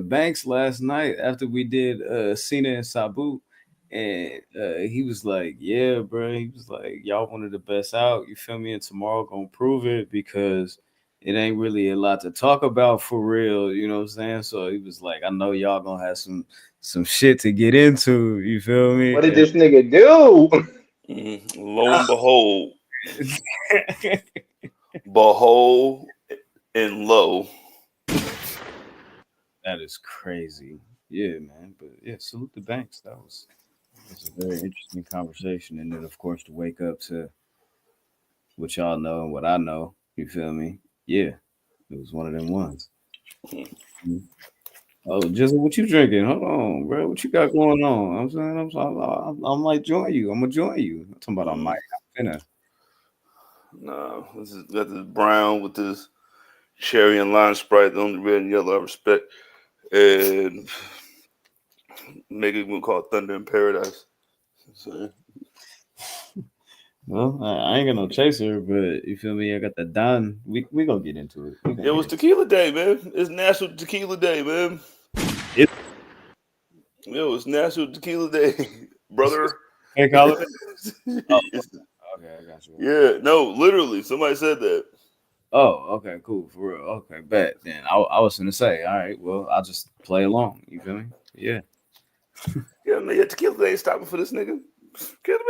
Banks last night after we did Cena and Sabu. And he was like, yeah, bro. He was like, y'all one of the best out. You feel me? And tomorrow gonna prove it because it ain't really a lot to talk about for real. You know what I'm saying? So he was like, I know y'all gonna have some shit to get into. You feel me? What did this nigga do? Lo and behold. Behold and lo. That is crazy. Yeah, man. But yeah, salute the Banks. That was a very interesting conversation. And then, of course, to wake up to what y'all know and what I know. You feel me? Yeah, it was one of them ones. Oh, Jizzle, what you drinking? Hold on, bro. What you got going on? I'm saying, I might join you. I'm gonna join you. I'm talking about I might. I'm finna. No, this is got this brown with this cherry and lime Sprite, the only red and yellow I respect, and make it even call it Thunder in Paradise. So, well, I ain't got no chaser, but you feel me? I got the Don. We gonna get into it. It was Tequila Day, man. It's National Tequila Day, man. It was National Tequila Day, brother. Fake holiday? Oh, okay, I got you. Yeah, no, literally, somebody said that. Oh, okay, cool, for real. Okay, bet. Then I was gonna say, all right, well, I'll just play along. You feel me? Yeah. Yeah, man, Tequila Day ain't stopping for this nigga. Kidding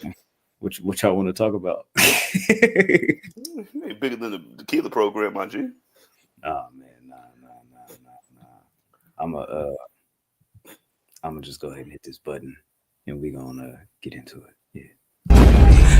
me? What y'all want to talk about? Ain't bigger than the tequila program, my G. Oh man, nah. I'm gonna just go ahead and hit this button, and we gonna get into it. Yeah.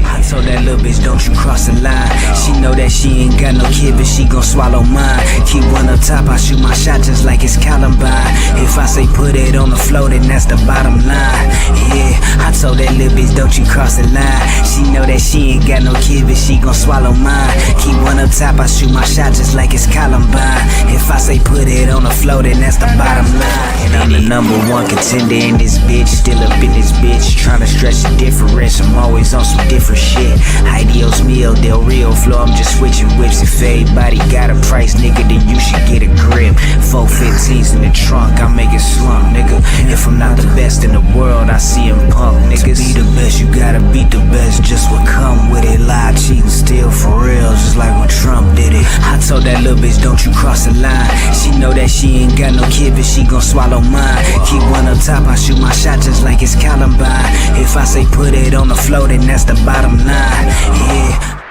I told that little bitch, don't you cross the line. She know that she ain't got no kid, but she gon' swallow mine. Keep one up top, I shoot my shot just like it's Columbine. If I say put it on the floor, then that's the bottom line. Yeah, I told that little bitch, don't you cross the line. She know that she ain't got no kid, but she gon' swallow mine. Keep one up top, I shoot my shot just like it's Columbine. If I say put it on the floor, then that's the bottom line. And I'm the #1 contender in this bitch, still up in this bitch, tryna stretch the difference. I'm always on some different shit. Ideos meal, Del Rio flow, I'm just switching whips. If everybody got a price, nigga, then you should get a grip. 415s in the trunk, I make it slump, nigga. If I'm not the best in the world, I see him pump, niggas. To be the best, you gotta beat the best, just what come with it. Lie, cheating, steal for real, just like when Trump did it. I told that little bitch, don't you cross the line. She know that she ain't got no kid, but she gon' swallow mine. Keep one up top, I shoot my shot just like it's Columbine. If I say put it on the floor, then that's the bottom line. Yeah.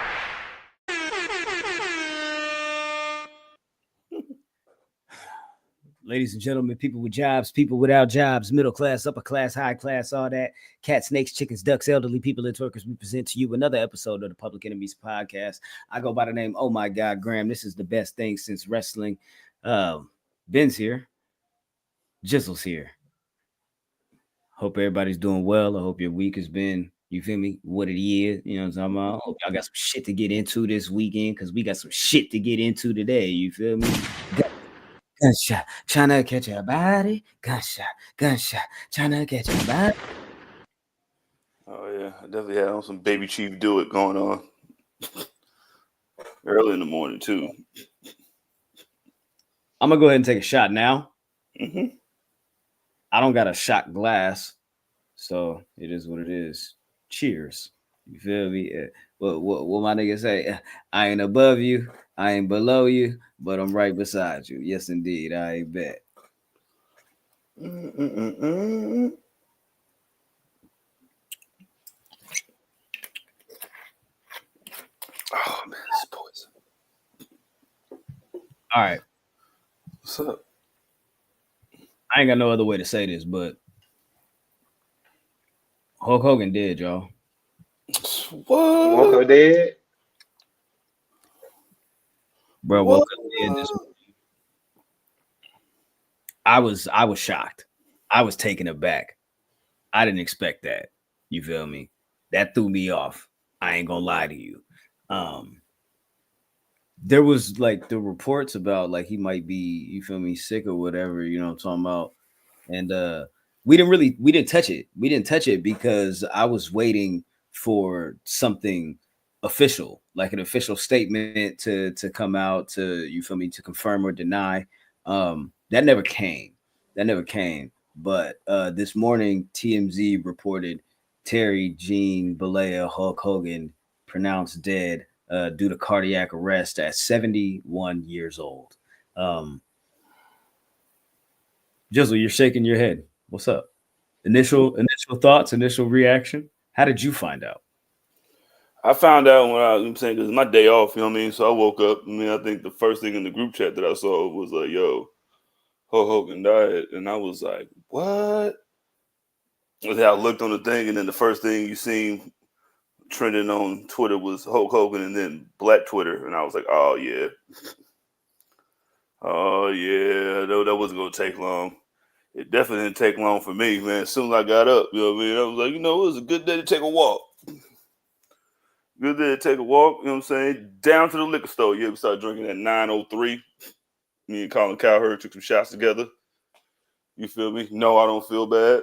Ladies and gentlemen, people with jobs, people without jobs, middle class, upper class, high class, all that. Cats, snakes, chickens, ducks, elderly people, and twerkers. We present to you another episode of the Public Enemies podcast. I go by the name, oh my God, Graham. This is the best thing since wrestling. Ben's here. Jizzle's here. Hope everybody's doing well. I hope your week has been, you feel me, what it is. You know what I'm talking about? I hope y'all got some shit to get into this weekend because we got some shit to get into today. You feel me? Gunshot, trying to catch a body. Gunshot, trying to catch a body. Oh, yeah. I definitely had on some Baby Chief Do It going on. Early in the morning, too. I'm going to go ahead and take a shot now. Mm-hmm. I don't got a shot glass, so it is what it is. Cheers. You feel me? What my nigga say? I ain't above you. I ain't below you, but I'm right beside you. Yes, indeed. I bet. Mm-mm-mm-mm. Oh, man, this poison. All right. What's up? I ain't got no other way to say this, but Hulk Hogan dead, y'all. What? Walker dead? Bro, woke up dead this morning. I was shocked. I was taken aback. I didn't expect that. You feel me? That threw me off. I ain't gonna lie to you. There was like the reports about like he might be, you feel me, sick or whatever, you know what I'm talking about. And we didn't touch it. We didn't touch it because I was waiting for something official, like an official statement to come out to, you feel me, to confirm or deny That never came. But this morning, TMZ reported Terry Gene Bollea Hulk Hogan pronounced dead due to cardiac arrest at 71 years old. Jizzle, you're shaking your head. What's up? Initial thoughts, initial reaction. How did you find out? I found out when I'm saying, because it's my day off, you know what I mean? So I woke up. I think the first thing in the group chat that I saw was like, yo, Hulk Hogan died. And I was like, what? And then I looked on the thing, and then the first thing you seen trending on Twitter was Hulk Hogan and then Black Twitter. And I was like, oh, yeah. Oh, yeah. That wasn't going to take long. It definitely didn't take long for me, man. As soon as I got up, you know what I mean? I was like, it was a good day to take a walk. Good day to take a walk, you know what I'm saying? Down to the liquor store. Yeah, we started drinking at 9:03. Me and Colin Cowherd took some shots together. You feel me? No, I don't feel bad.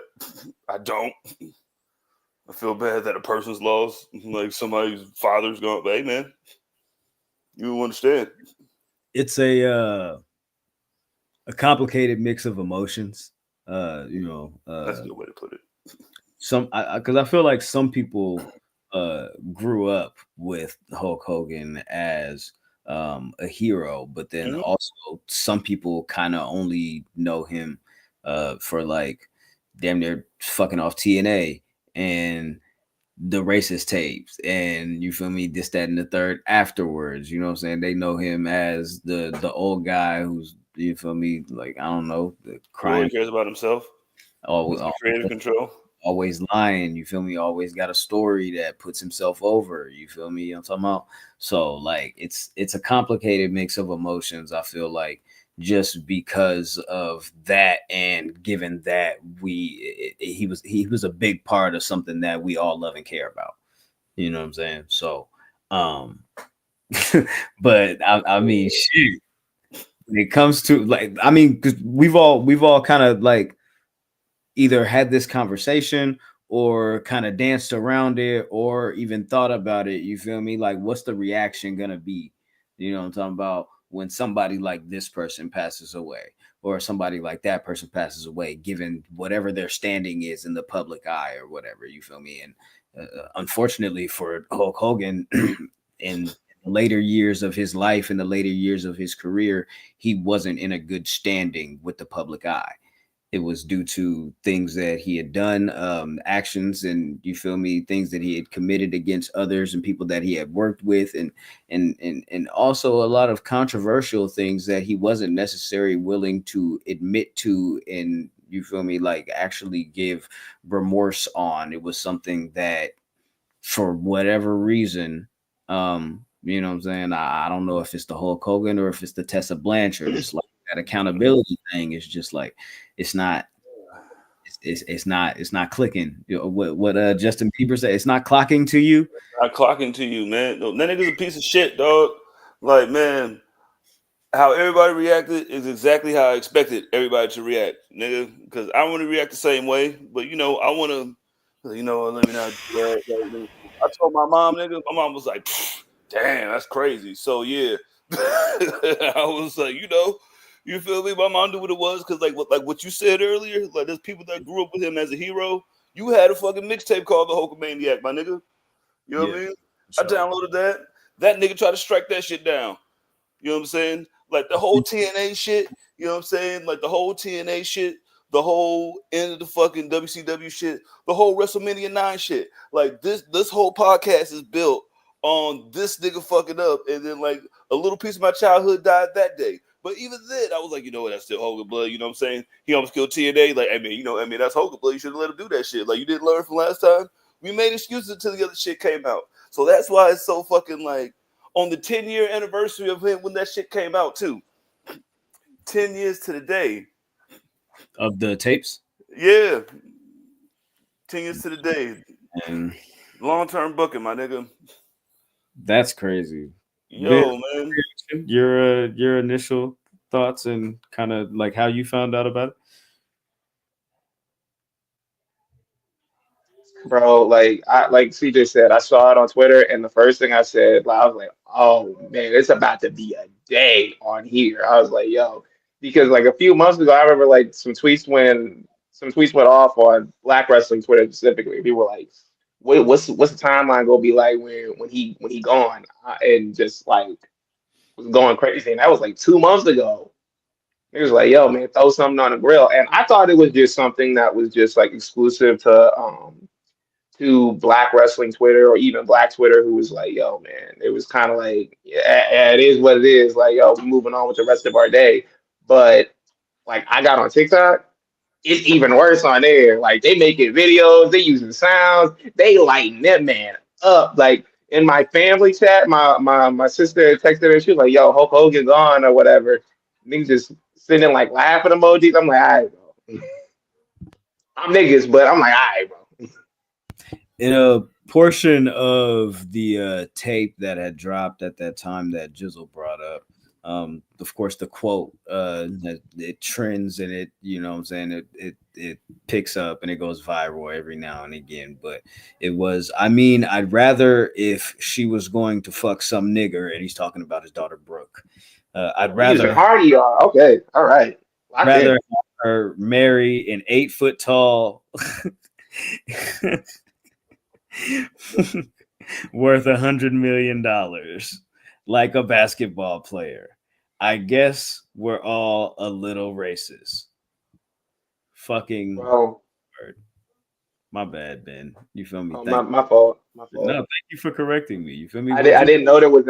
I don't. I feel bad that a person's lost. Like somebody's father's gone. But hey, man, you don't understand. It's a complicated mix of emotions. That's a good way to put it. Because I feel like some people grew up with Hulk Hogan as a hero, but then also some people kind of only know him for like damn near fucking off TNA and the racist tapes, and you feel me, this, that, and the third afterwards. You know what I'm saying? They know him as the old guy who's, you feel me, like, I don't know, the crime. He cares about himself. Always creative control. Always lying, you feel me? Always got a story that puts himself over, you feel me? I'm talking about. So like it's a complicated mix of emotions. I feel like just because of that, and given that he was a big part of something that we all love and care about. You know what I'm saying? So but I mean, shit. When it comes to like, I mean, because we've all kind of like either had this conversation or kind of danced around it or even thought about it. You feel me? Like, what's the reaction gonna be? You know what I'm talking about? When somebody like this person passes away, or somebody like that person passes away, given whatever their standing is in the public eye or whatever, you feel me? And unfortunately for Hulk Hogan, in the later years of his life, in the later years of his career, he wasn't in a good standing with the public eye. It was due to things that he had done, actions, and you feel me, things that he had committed against others and people that he had worked with, and also a lot of controversial things that he wasn't necessarily willing to admit to, and you feel me, like actually give remorse on. It was something that, for whatever reason, you know what I'm saying? I don't know if it's the Hulk Hogan or if it's the Tessa Blanchard. It's like that accountability thing is just like, it's not clicking. You know, what Justin Bieber said, it's not clocking to you. Not clocking to you, man. No, that nigga's a piece of shit, dog. Like, man, how everybody reacted is exactly how I expected everybody to react, nigga. Because I want to react the same way, but I want to, let me not do that. I told my mom, nigga. My mom was like, damn, that's crazy. So yeah, I was like, you feel me? My mom knew what it was, because like what you said earlier, like there's people that grew up with him as a hero. You had a fucking mixtape called The Hulkamaniac, my nigga. You know what I mean? Sure. I downloaded that. That nigga tried to strike that shit down. You know what I'm saying? Like the whole TNA shit. You know what I'm saying? Like the whole TNA shit, the whole end of the fucking WCW shit, the whole WrestleMania 9 shit. Like this whole podcast is built on this nigga fucking up, and then like a little piece of my childhood died that day. But even then, I was like, that's still Hogan blood. You know what I'm saying? He almost killed TNA. Like, that's Hogan blood. You should have let him do that shit. Like, you didn't learn from last time. We made excuses until the other shit came out. So that's why it's so fucking like on the 10-year anniversary of him when that shit came out too. 10 years to the day of the tapes. Yeah, 10 years to the day. And long-term booking, my nigga. That's crazy. Yo, man. Your initial thoughts and kind of like how you found out about it? Bro, like CJ said, I saw it on Twitter, and the first thing I said, I was like, oh man, it's about to be a day on here. I was like, yo, because like a few months ago, I remember like some tweets went off on Black Wrestling Twitter specifically. People were like, "Wait, what's the timeline gonna be like when he gone?" And just like was going crazy, and that was like 2 months ago. It was like, "Yo, man, throw something on the grill," and I thought it was just something that was just like exclusive to Black Wrestling Twitter or even Black Twitter, who was like, "Yo, man," it was kind of like, yeah, it is what it is. Like, yo, we're moving on with the rest of our day. But like, I got on TikTok, it's even worse on there. Like, they making videos, they using sounds, they lighting that man up. Like in my family chat, my sister texted her, she was like, "Yo, Hulk Hogan gone" or whatever. Niggas just sending like laughing emojis. I'm like, all right, bro. I'm niggas, but I'm like, all right, bro. In a portion of the tape that had dropped at that time that Jizzle brought up, of course, the quote, it trends and it, you know what I'm saying, it picks up and it goes viral every now and again. But it was, I mean, I'd rather if she was going to fuck some nigger, and he's talking about his daughter Brooke. I'd rather Hardy are okay, all right. Rather her marry an 8 foot tall worth $100 million like a basketball player. I guess we're all a little racist. Fucking Bro. word. My bad, Ben. You feel me? My fault. My fault. No, thank you for correcting me. You feel me? I didn't know there was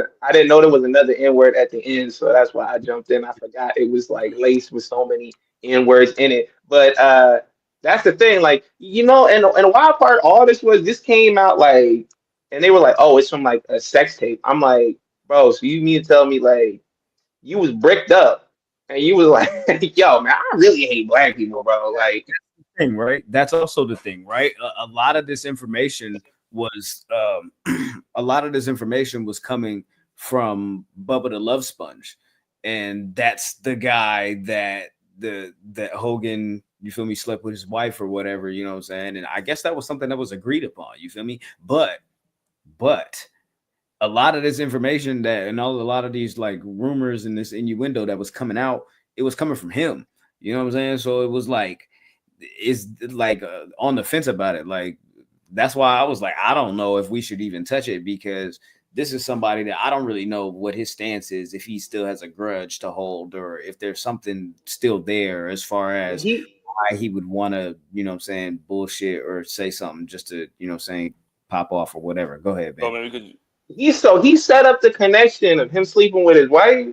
another N word at the end, so that's why I jumped in. I forgot it was like laced with so many N words in it. But that's the thing, like, you know, and the wild part, all this came out like, and they were like, "Oh, it's from like a sex tape." I'm like, bro, so you mean to tell me like you was bricked up and you was like, "Yo, man, I really hate black people, bro." Like, thing, right? That's also the thing, right? A lot of this information was coming from Bubba the Love Sponge, and that's the guy that Hogan, you feel me, slept with his wife or whatever, you know what I'm saying? And I guess that was something that was agreed upon, you feel me? But a lot of this information a lot of these like rumors and this innuendo that was coming out, it was coming from him, you know what I'm saying? So it was like, it's like on the fence about it. Like, that's why I was like, I don't know if we should even touch it, because this is somebody that I don't really know what his stance is, if he still has a grudge to hold, or if there's something still there as far as why he would want to, you know what I'm saying, bullshit or say something just to, you know what I'm saying, pop off or whatever. Go ahead, man. Oh, man, he set up the connection of him sleeping with his wife.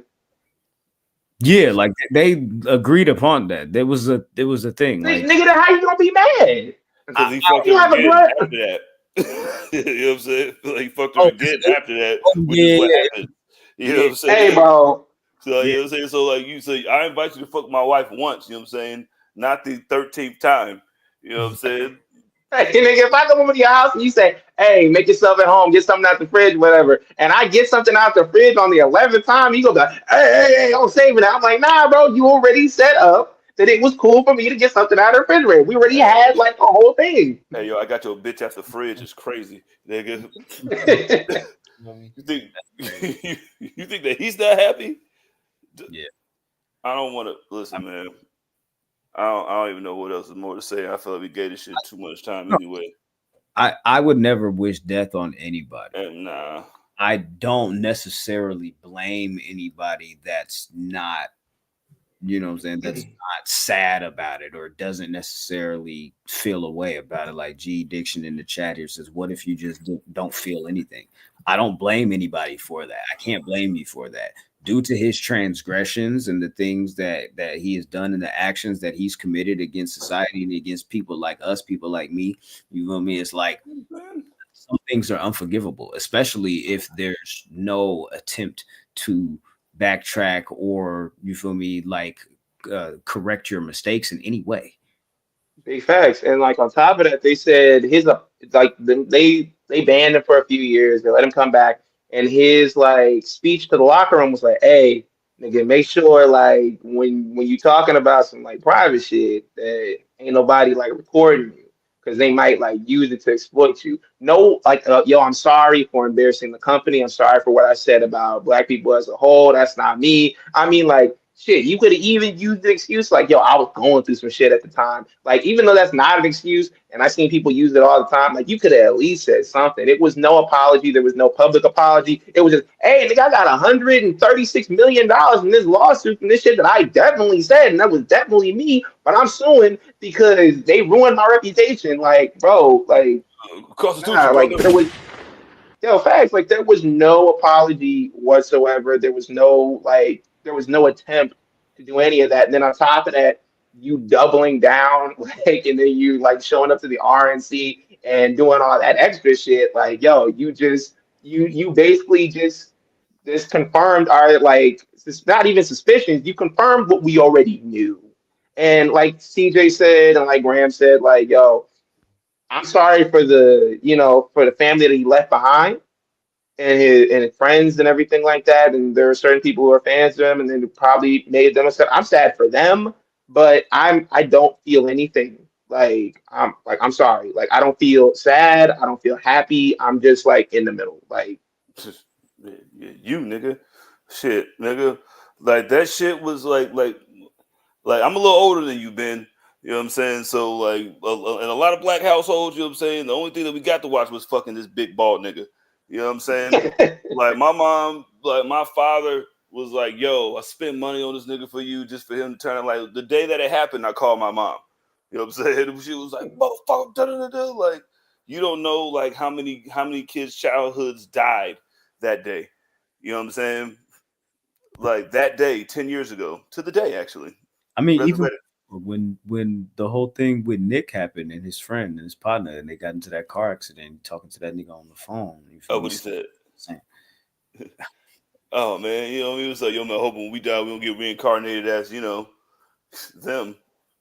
Yeah, like they agreed upon that. There was a thing. Like, nigga, how you gonna be mad? Because he fucked her again after that. You know what I'm saying? Like, he fucked her again after that, which is what happened. You know what I'm saying? Hey, bro. So, you know what I'm saying? So, like, you say, I invite you to fuck my wife once, you know what I'm saying? Not the 13th time. You know what I'm saying? Hey, nigga, if I come over to your house and you say, "Hey, make yourself at home, get something out the fridge, whatever," and I get something out the fridge on the 11th time, you go, hey, I'm saving it. I'm like, nah, bro, you already set up that it was cool for me to get something out of the refrigerator. We already had like a whole thing. Hey, yo, I got your bitch out the fridge. It's crazy, nigga. You think that he's not happy? Yeah. I don't want to listen, man. I don't even know what else is more to say. I feel like we gave this shit too much time anyway. I would never wish death on anybody. Nah. I don't necessarily blame anybody that's not, you know what I'm saying, that's not sad about it or doesn't necessarily feel a way about it. Like G Diction in the chat here says, what if you just don't feel anything? I don't blame anybody for that. I can't blame you for that. Due to his transgressions and the things that he has done and the actions that he's committed against society and against people like us, people like me, you know what I mean? It's like some things are unforgivable, especially if there's no attempt to backtrack or, you feel me, like correct your mistakes in any way. Big facts. And like on top of that, they said they banned him for a few years. They let him come back. And his like speech to the locker room was like, "Hey, nigga, make sure like when you talking about some like private shit that ain't nobody like recording you, because they might like use it to exploit you. No, like yo, I'm sorry for embarrassing the company. I'm sorry for what I said about black people as a whole. That's not me. I mean, like shit, you could have even used the excuse like, yo, I was going through some shit at the time. Like, even though that's not an excuse, and I've seen people use it all the time, like, you could have at least said something. It was no apology. There was no public apology. It was just, hey, nigga, I got $136 million in this lawsuit from this shit that I definitely said, and that was definitely me, but I'm suing because they ruined my reputation. Like, bro, like, nah, like, there was, yo, facts, like, there was no apology whatsoever. There was no, attempt to do any of that. And then on top of that, you doubling down, like, and then you like showing up to the RNC and doing all that extra shit. Like, yo, you basically just confirmed our, like, it's not even suspicions. You confirmed what we already knew. And like CJ said, and like Graham said, like, yo, I'm sorry for the family that he left behind and his friends and everything like that. And there are certain people who are fans of him, and then probably made them upset. I'm sad for them, but I don't feel anything. I'm sorry. Like, I don't feel sad. I don't feel happy. I'm just like in the middle. Like, you nigga, shit, nigga, like that shit was like I'm a little older than you, Ben. You know what I'm saying? So like, in a lot of black households, you know what I'm saying, the only thing that we got to watch was fucking this big bald nigga. You know what I'm saying? Like my mom, like my father was like, yo, I spent money on this nigga for you just for him to turn. Like the day that it happened, I called my mom. You know what I'm saying? She was like, motherfucker, da-da-da-da. Like, you don't know like how many kids' childhoods died that day. You know what I'm saying? Like that day, 10 years ago, to the day, actually. I mean, even when the whole thing with Nick happened and his friend and his partner, and they got into that car accident, talking to that nigga on the phone. Oh, what he said? Oh man, you know, he was like, "Yo, man, hoping when we die, we don't get reincarnated as, you know, them."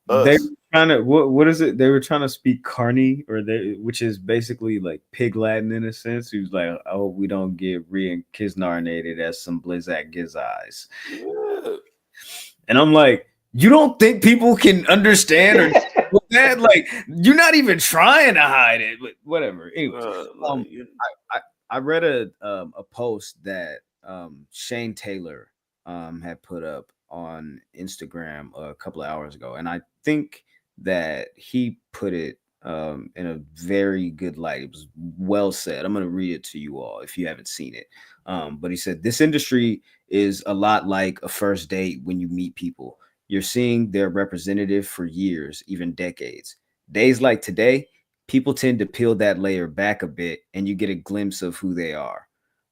Us. They were trying to what is it? They were trying to speak Carney, which is basically like pig Latin in a sense. He was like, "Oh, we don't get reincarnated as some Blizzak giz eyes," and I'm like, you don't think people can understand or that? Like, you're not even trying to hide it, but whatever. Anyway, I read a post that Shane Taylor had put up on Instagram a couple of hours ago, and I think that he put it in a very good light. It was well said. I'm going to read it to you all if you haven't seen it. But he said, this industry is a lot like a first date when you meet people. You're seeing their representative for years, even decades. Days like today, people tend to peel that layer back a bit and you get a glimpse of who they are.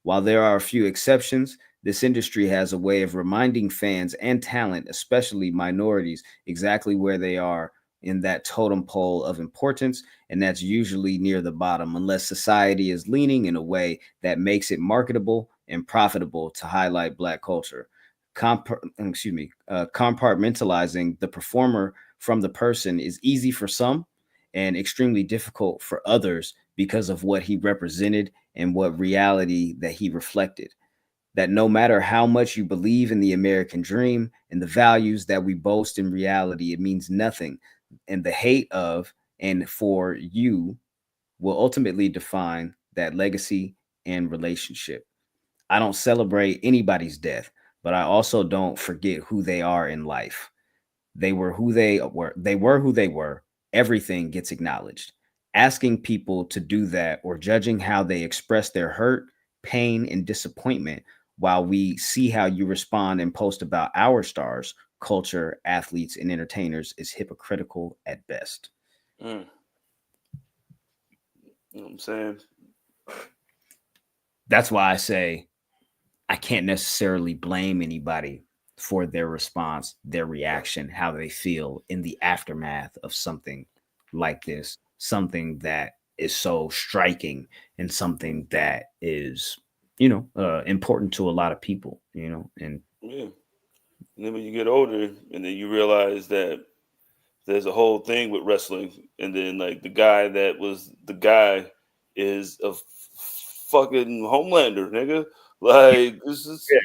While there are a few exceptions, this industry has a way of reminding fans and talent, especially minorities, exactly where they are in that totem pole of importance, and that's usually near the bottom, unless society is leaning in a way that makes it marketable and profitable to highlight Black culture. Compartmentalizing the performer from the person is easy for some and extremely difficult for others because of what he represented and what reality that he reflected. That no matter how much you believe in the American dream and the values that we boast in reality, it means nothing. And the hate of and for you will ultimately define that legacy and relationship. I don't celebrate anybody's death, but I also don't forget who they are in life. They were who they were. They were who they were. Everything gets acknowledged. Asking people to do that or judging how they express their hurt, pain, and disappointment while we see how you respond and post about our stars, culture, athletes, and entertainers is hypocritical at best. You know what I'm saying? That's why I say I can't necessarily blame anybody for their response, their reaction, how they feel in the aftermath of something like this, something that is so striking and something that is, important to a lot of people, and yeah. And then when you get older and then you realize that there's a whole thing with wrestling, and then like the guy that was the guy is a fucking Homelander, nigga. Like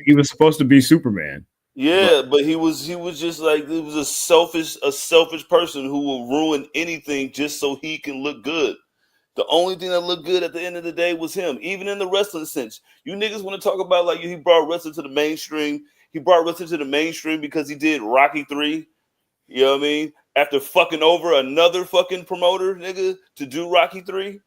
he was supposed to be Superman. Yeah, but he was just like, it was a selfish person who will ruin anything just so he can look good. The only thing that looked good at the end of the day was him, even in the wrestling sense. You niggas want to talk about like he brought wrestling to the mainstream. He brought wrestling to the mainstream because he did Rocky 3. You know what I mean? After fucking over another fucking promoter, nigga, to do Rocky 3,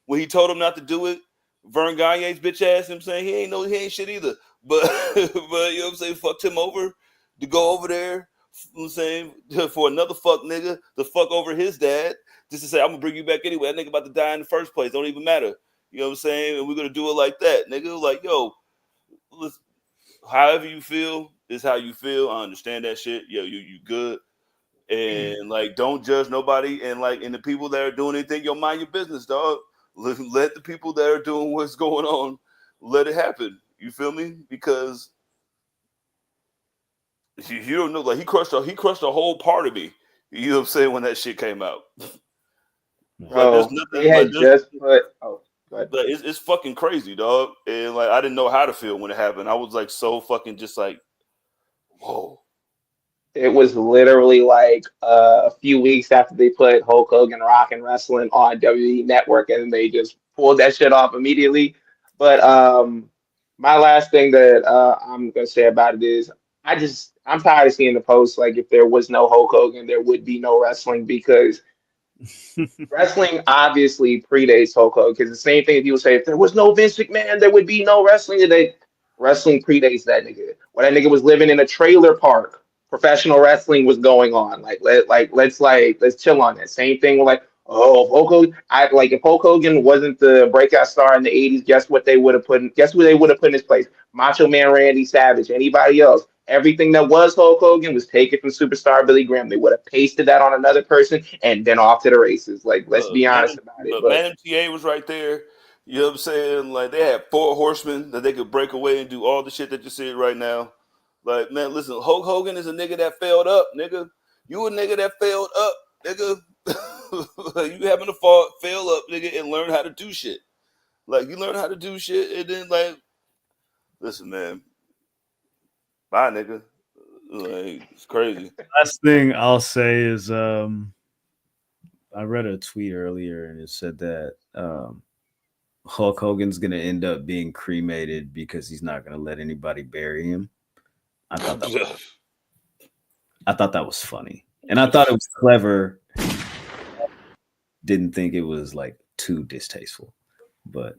when he told him not to do it, Vern Gagne's bitch ass, him saying he ain't shit either. But but you know what I'm saying, fucked him over to go over there, you know what I'm saying, for another fuck nigga to fuck over his dad, just to say, I'm gonna bring you back anyway. That nigga about to die in the first place. Don't even matter. You know what I'm saying? And we're gonna do it like that, nigga. Like, yo, listen, however you feel is how you feel. I understand that shit. Yo, you good. And like, don't judge nobody. And like, and the people that are doing anything, yo, mind your business, dog. Let the people that are doing what's going on, let it happen. You feel me? Because you don't know, like he crushed a whole part of me. You know what I'm saying, when that shit came out. Bro, like, there's nothing, they had just put. Oh, go ahead. Like, it's fucking crazy, dog. And like, I didn't know how to feel when it happened. I was like so fucking just like, whoa. It was literally like a few weeks after they put Hulk Hogan Rock and Wrestling on WWE Network, and they just pulled that shit off immediately. But my last thing that I'm gonna say about it is I'm tired of seeing the posts like if there was no Hulk Hogan, there would be no wrestling, because wrestling obviously predates Hulk Hogan. Because the same thing that people say, if there was no Vince McMahon, there would be no wrestling today. Wrestling predates that nigga. When that nigga was living in a trailer park, professional wrestling was going on. Let's chill on that. Same thing with like, oh, Hulk Hogan. If Hulk Hogan wasn't the breakout star in the '80s, guess what they would have put? Guess who they would have put in his place? Macho Man Randy Savage. Anybody else? Everything that was Hulk Hogan was taken from superstar Billy Graham. They would have pasted that on another person and then off to the races. Like, let's be honest about it. But Man MTA was right there. You know what I'm saying? Like, they had 4 horsemen that they could break away and do all the shit that you see right now. Like, man, listen, Hulk Hogan is a nigga that failed up, nigga. You a nigga that failed up, nigga. You having to fail up, nigga, and learn how to do shit. Like, you learn how to do shit, and then, like, listen, man. Bye, nigga. Like, it's crazy. Last thing I'll say is I read a tweet earlier and it said that Hulk Hogan's gonna end up being cremated because he's not gonna let anybody bury him. I thought that was funny. And I thought it was clever. Didn't think it was like too distasteful. But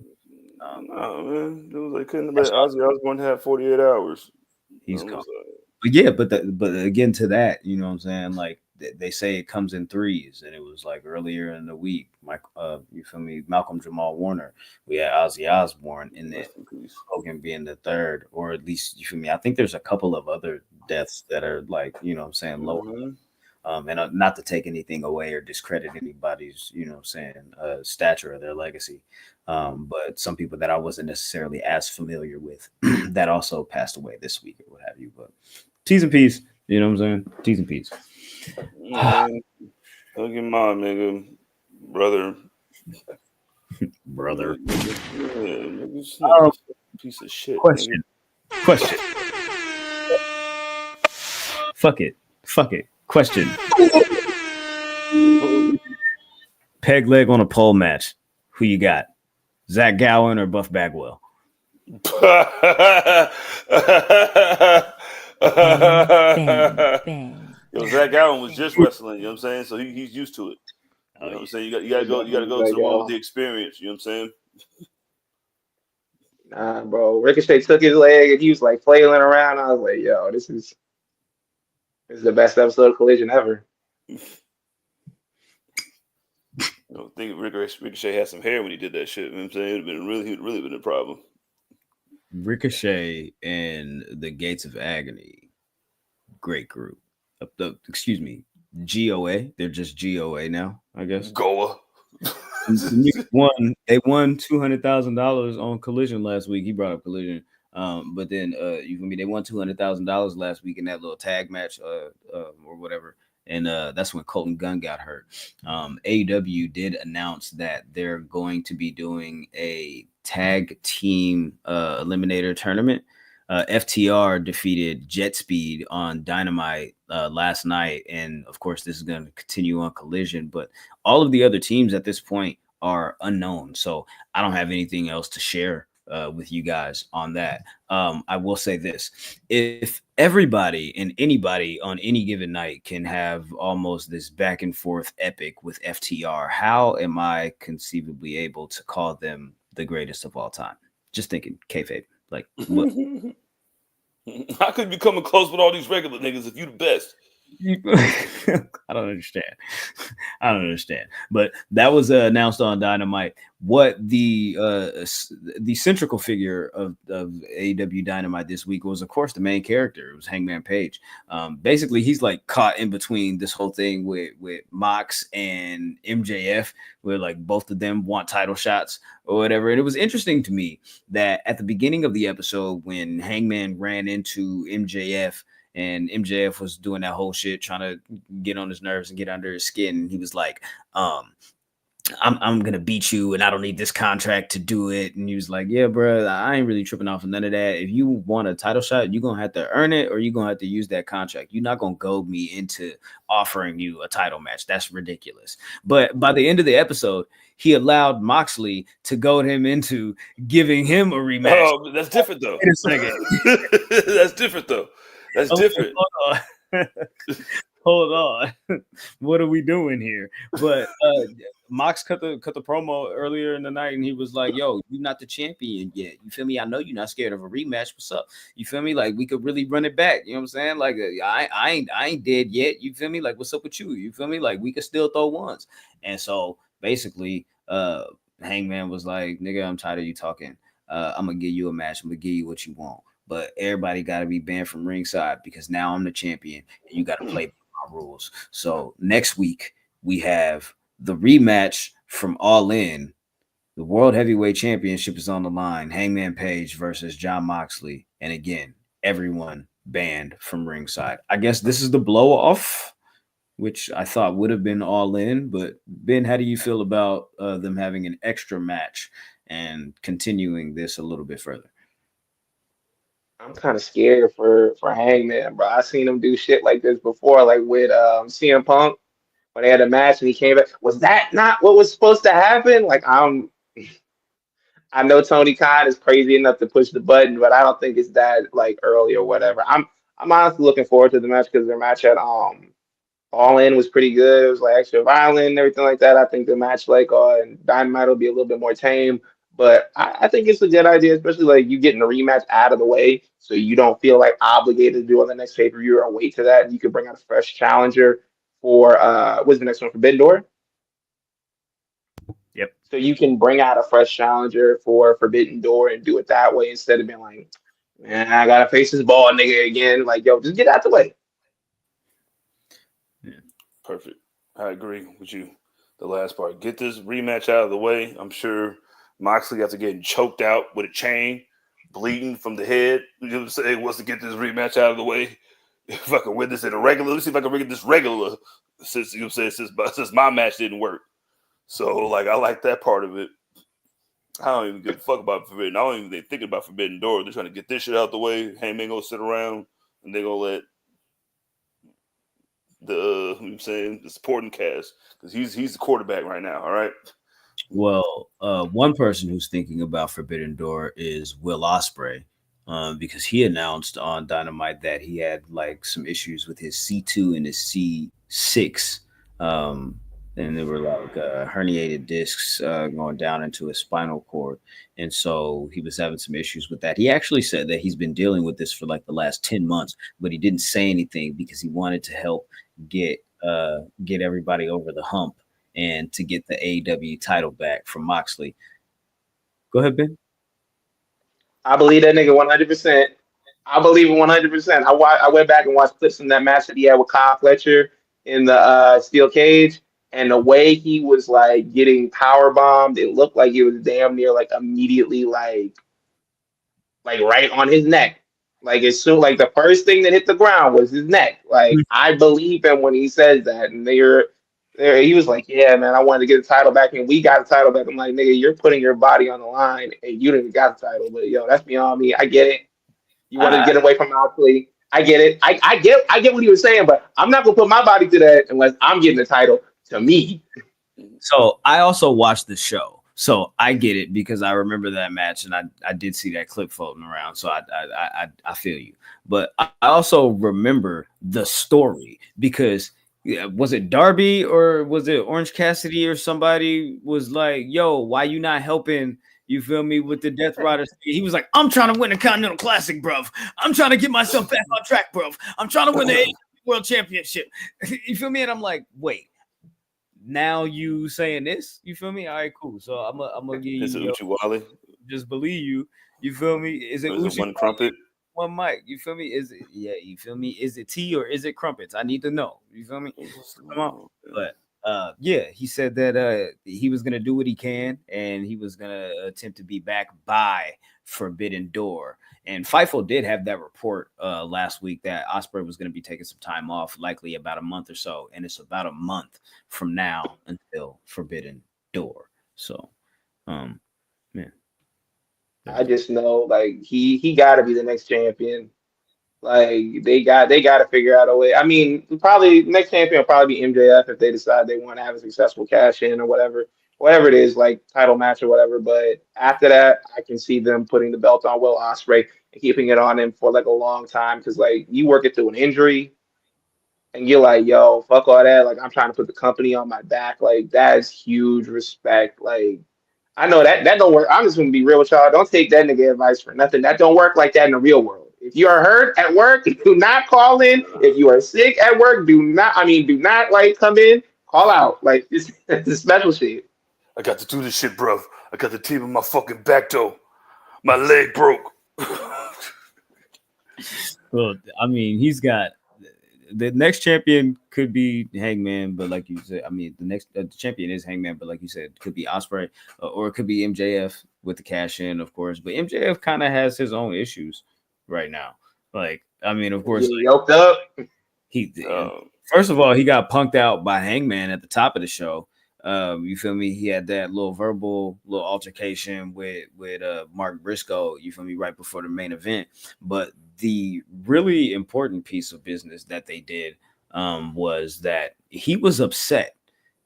no, man. It was like, couldn't let Ozzy Osbourne have 48 hours. He's gone. But yeah, but again, to that, you know what I'm saying? Like, they say it comes in threes, and it was like earlier in the week, you feel me? Malcolm Jamal Warner, we had Ozzy Osbourne, and then Hogan being the third, or at least, you feel me? I think there's a couple of other deaths that are like, you know what I'm saying, lower. Mm-hmm. And not to take anything away or discredit anybody's, you know what I'm saying, stature or their legacy. But some people that I wasn't necessarily as familiar with that also passed away this week or what have you. But T's and P's, you know what I'm saying? T's and P's. Look at mom, nigga. Brother. Yeah, piece of shit. Question. Fuck it. Question. Peg leg on a pole match. Who you got? Zach Gowen or Buff Bagwell? Bang. Yo, Zach Gowen was just wrestling, you know what I'm saying? So he's used to it. You know what I'm saying? You gotta go to the one with the experience, you know what I'm saying? Nah, bro. Ricochet took his leg and he was like flailing around. I was like, yo, this is the best episode of Collision ever. I don't think Ricochet had some hair when he did that shit. You know what I'm saying? It'd really been a problem. Ricochet and the Gates of Agony, great group. Excuse me, GOA. They're just GOA now, I guess. Goa. They won $200,000 on Collision last week. He brought up Collision. But then they won $200,000 last week in that little tag match or whatever. And that's when Colton Gunn got hurt. AEW did announce that they're going to be doing a tag team eliminator tournament. FTR defeated Jet Speed on Dynamite last night. And of course, this is going to continue on Collision. But all of the other teams at this point are unknown. So I don't have anything else to share with you guys on that. I will say this: if everybody and anybody on any given night can have almost this back and forth epic with FTR, how am I conceivably able to call them the greatest of all time? Just thinking, kayfabe, like what? How could you be coming close with all these regular niggas if you the best? I don't understand. I don't understand. But that was announced on Dynamite. What the central figure of AEW Dynamite this week was, of course, the main character. It was Hangman Page. Basically, he's like caught in between this whole thing with Mox and MJF, where like both of them want title shots or whatever. And it was interesting to me that at the beginning of the episode, when Hangman ran into MJF, and MJF was doing that whole shit, trying to get on his nerves and get under his skin. And he was like, I'm going to beat you and I don't need this contract to do it. And he was like, yeah, bro, I ain't really tripping off of none of that. If you want a title shot, you're going to have to earn it or you're going to have to use that contract. You're not going to goad me into offering you a title match. That's ridiculous. But by the end of the episode, he allowed Moxley to goad him into giving him a rematch. Oh, that's different though. Wait a second. That's different though. That's different. Hold on. What are we doing here? But Mox cut the promo earlier in the night, and he was like, "Yo, you're not the champion yet. You feel me? I know you're not scared of a rematch. What's up? You feel me? Like we could really run it back. You know what I'm saying? Like I ain't dead yet. You feel me? Like what's up with you? You feel me? Like we could still throw ones." And so basically, Hangman was like, "Nigga, I'm tired of you talking. I'm gonna give you a match. I'm gonna give you what you want." But everybody got to be banned from ringside because now I'm the champion and you got to play my rules. So next week we have the rematch from All In. The World Heavyweight Championship is on the line. Hangman Page versus Jon Moxley. And again, everyone banned from ringside. I guess this is the blow off, which I thought would have been All In. But Ben, how do you feel about them having an extra match and continuing this a little bit further? I'm kind of scared for Hangman, bro. I seen him do shit like this before, like with CM Punk when they had a match and he came back. Was that not what was supposed to happen? Like I know Tony Khan is crazy enough to push the button, but I don't think it's that like early or whatever. I'm honestly looking forward to the match because their match at All In was pretty good. It was like extra violent and everything like that. I think the match like on Dynamite will be a little bit more tame. But I think it's a good idea, especially like you getting the rematch out of the way so you don't feel like obligated to do on the next pay-per-view or wait to that. And you could bring out a fresh challenger for what's the next one? Forbidden Door? Yep. So you can bring out a fresh challenger for Forbidden Door and do it that way instead of being like, man, I gotta face this ball nigga again. Like, yo, just get out the way. Yeah. Perfect. I agree with you. The last part. Get this rematch out of the way. I'm sure Moxley after getting choked out with a chain, bleeding from the head. You know what I'm saying? Wants to get this rematch out of the way. If I can win this in a regular, let's see if I can win this regular. Since you know what I'm saying, since my match didn't work. So like I like that part of it. I don't even give a fuck about Forbidden. I don't even think thinking about Forbidden Door. They're trying to get this shit out the way. Heyman gonna sit around and they're gonna let the you know what I'm saying, the supporting cast, because he's the quarterback right now. All right. Well, one person who's thinking about Forbidden Door is Will Ospreay, because he announced on Dynamite that he had like some issues with his C2 and his C6, and there were like herniated discs going down into his spinal cord, and so he was having some issues with that. He actually said that he's been dealing with this for like the last 10 months, but he didn't say anything because he wanted to help get everybody over the hump and to get the AEW title back from Moxley. Go ahead, Ben. I believe that nigga 100%. I believe it 100%. I went back and watched clips from that match that he had with Kyle Fletcher in the steel cage, and the way he was like getting power bombed, it looked like he was damn near like immediately like right on his neck. Like as soon like the first thing that hit the ground was his neck. Like I believe him when he says that, and he was like, yeah, man, I wanted to get the title back, and we got the title back. I'm like, nigga, you're putting your body on the line, and you didn't got the title. But yo, that's beyond me. I get it. You wanted to get away from Moxley. I get it. I get what he was saying, but I'm not gonna put my body to that unless I'm getting the title to me. So I also watched the show. So I get it because I remember that match and I did see that clip floating around. So I feel you. But I also remember the story because was it Darby or was it Orange Cassidy or somebody was like, yo, why you not helping? You feel me with the Death Rider? He was like, I'm trying to win the Continental Classic, bruv. I'm trying to get myself back on track, bruv. I'm trying to win the AEW World Championship. You feel me? And I'm like, wait. Now you saying this, you feel me? All right, cool. So I'm gonna give you. Is it Uchiwali? Just believe you. You feel me? Is it Is it one crumpet? One mic? You feel me? Is it you feel me? Is it tea or is it crumpets? I need to know. You feel me? Come on. But yeah, he said that he was gonna do what he can and he was gonna attempt to be back by Forbidden Door. And Fightful did have that report last week that Ospreay was going to be taking some time off, likely about a month or so. And it's about a month from now until Forbidden Door. So, man. I just know like he got to be the next champion. Like they got to figure out a way. I mean, probably next champion will probably be MJF if they decide they want to have a successful cash in or whatever it is, like title match or whatever. But after that, I can see them putting the belt on Will Ospreay and keeping it on him for like a long time because like you work it through an injury and you're like, yo, fuck all that. Like I'm trying to put the company on my back. Like that is huge respect. Like I know that don't work. I'm just gonna be real with y'all. Don't take that nigga advice for nothing. That don't work like that in the real world. If you are hurt at work, do not call in. If you are sick at work, do not like come in, call out. Like it's special shit. I got to do this shit, bro. I got the team in my fucking back though. My leg broke. Well, I mean, he's got the next champion could be Hangman, but like you said, I mean, the next champion is Hangman, but like you said, it could be Ospreay or it could be MJF with the cash in, of course. But MJF kind of has his own issues right now. Like, I mean, of course, yoked up. First of all, he got punked out by Hangman at the top of the show. You feel me? He had that little altercation with Mark Briscoe, you feel me, right before the main event. But the really important piece of business that they did was that he was upset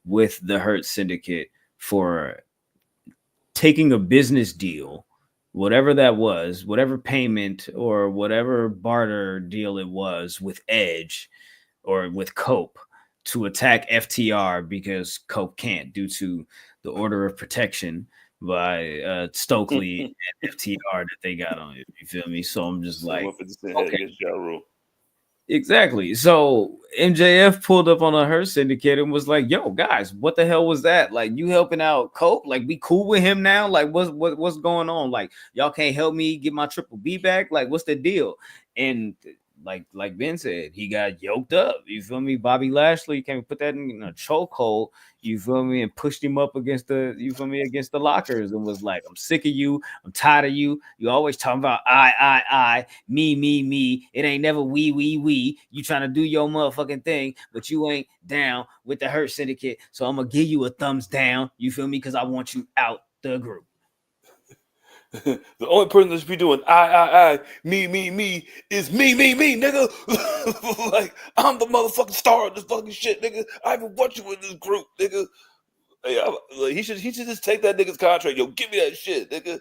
with the Hurt Syndicate for taking a business deal, whatever that was, whatever payment or whatever barter deal it was with Edge or with Cope, to attack FTR because Cope can't due to the order of protection by Stokely and FTR that they got on it. You feel me? So I'm just like, okay. Exactly. So MJF pulled up on a Hurt Syndicate and was like, yo, guys, what the hell was that? Like, you helping out Cope? Like, we cool with him now? Like, what's going on? Like, y'all can't help me get my Triple B back? Like, what's the deal? And like Ben said, he got yoked up. You feel me? Bobby Lashley came and put that in a chokehold. You feel me? And pushed him up against against the lockers and was like, I'm sick of you. I'm tired of you. You always talking about I, me. It ain't never we. You trying to do your motherfucking thing, but you ain't down with the Hurt Syndicate. So I'm gonna give you a thumbs down. You feel me? Because I want you out the group. The only person that should be doing I, me is me, nigga. Like, I'm the motherfucking star of this fucking shit, nigga. I even want you in this group, nigga. He should just take that nigga's contract. Yo, give me that shit, nigga.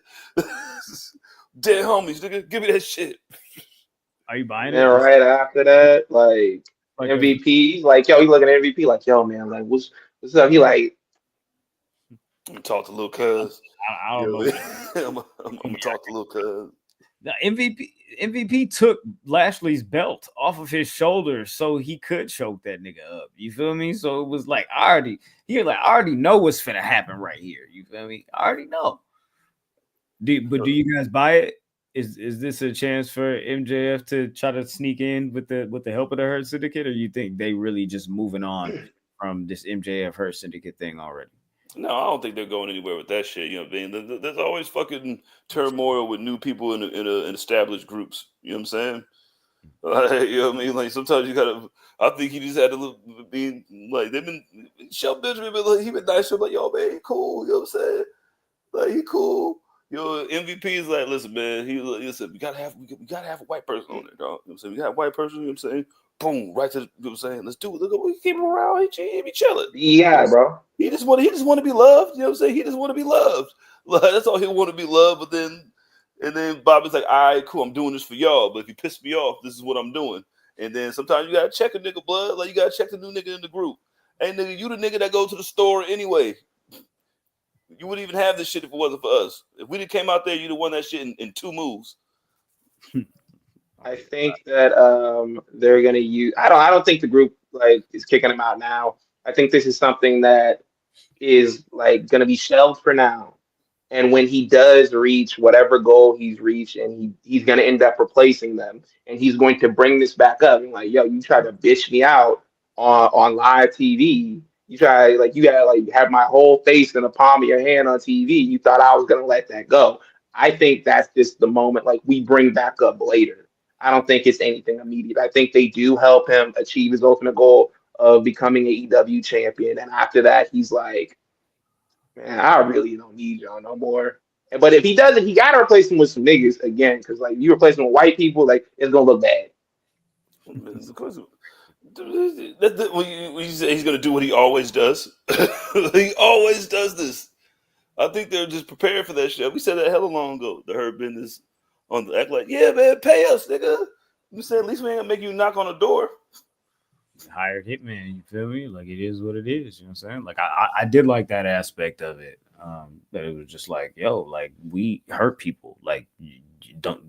Dead homies, nigga. Give me that shit. Are you buying it? And right after that, like MVP, he's like, yo, he looking at MVP like, yo, man, like, what's up? He like, I'm gonna talk to little cuz. I don't know. I'm gonna talk to little cuz. The MVP took Lashley's belt off of his shoulders so he could choke that nigga up. You feel me? So it was like I already know what's finna happen right here. You feel me? I already know. Do you guys buy it? Is this a chance for MJF to try to sneak in with the help of the Hurt Syndicate, or you think they really just moving on from this MJF Hurt Syndicate thing already? No, I don't think they're going anywhere with that shit. You know what I mean? There's always fucking turmoil with new people in established groups. You know what I'm saying? You know what I mean? Like sometimes you gotta. I think he just had to be like they've been. Shelton Benjamin, he been nice to him, like, yo, man, he cool. You know what I'm saying? Like he cool. Yo, MVP is like, listen, man. He said we gotta have a white person on there, dog. You know what I'm saying? We got a white person. You know what I'm saying? Boom, right to you know what I'm saying. Let's do it. Look, we keep him around. He be chilling. Yeah, bro. He just want to be loved. You know what I'm saying? He just want to be loved. Like, that's all he want to be loved. But then Bobby's like, all right, cool, I'm doing this for y'all. But if you piss me off, this is what I'm doing. And then sometimes you gotta check a nigga blood, like you gotta check the new nigga in the group. Hey nigga, you the nigga that go to the store anyway. You wouldn't even have this shit if it wasn't for us. If we didn't came out there, you'd have won that shit in 2 moves. I think that they're gonna use. I don't think the group like is kicking him out now. I think this is something that is like gonna be shelved for now. And when he does reach whatever goal he's reached, and he's gonna end up replacing them, and he's going to bring this back up and like, yo, you tried to bitch me out on live TV. You try like you gotta like have my whole face in the palm of your hand on TV. You thought I was gonna let that go. I think that's just the moment like we bring back up later. I don't think it's anything immediate. I think they do help him achieve his ultimate goal of becoming AEW champion. And after that, he's like, man, I really don't need y'all no more. But if he doesn't, he gotta replace him with some niggas again, because like you replace him with white people, like it's gonna look bad. When you say he's gonna do what he always does, he always does this. I think they're just prepared for that shit. We said that hella long ago. The Hurt Business on the act like, yeah, man, pay us, nigga. You said at least we ain't gonna make you knock on the door. Hired hitman, you feel me? Like it is what it is. You know what I'm saying? Like I did like that aspect of it. That it was just like, yo, like we hurt people. Like you don't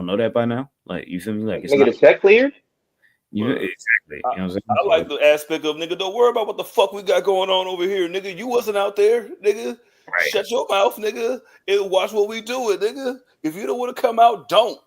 know that by now. Like you feel me? Like it's nigga, not the check cleared. exactly. You know what I'm saying? I like the aspect of nigga. Don't worry about what the fuck we got going on over here, nigga. You wasn't out there, nigga. Right. Shut your mouth, nigga, and watch what we do it, nigga. If you don't want to come out, don't.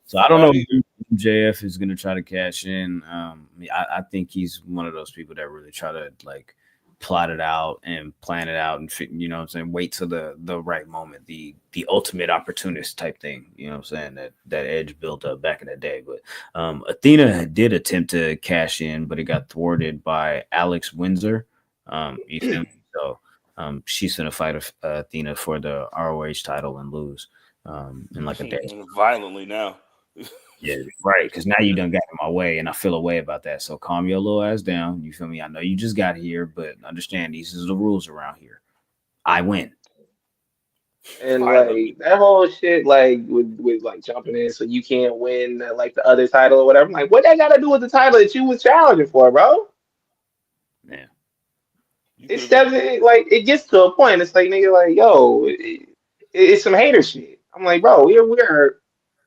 So I don't know if MJF is gonna try to cash in. I think he's one of those people that really try to like plot it out and plan it out and you know what I'm saying, wait till the right moment, the ultimate opportunist type thing, you know what I'm saying, that Edge built up back in the day. But Athena did attempt to cash in, but it got thwarted by Alex Windsor. You feel me? So she's gonna fight Athena for the ROH title and lose in like a day. Violently now. Yeah, right. Because now you done got in my way, and I feel a way about that. So calm your little ass down. You feel me? I know you just got here, but understand these are the rules around here. I win. And like that whole shit, like with like jumping in, so you can't win like the other title or whatever. I'm like, what that got to do with the title that you was challenging for, bro? Yeah. It's definitely like it gets to a point. It's like nigga, like yo, it's some hater shit. I'm like, bro, we're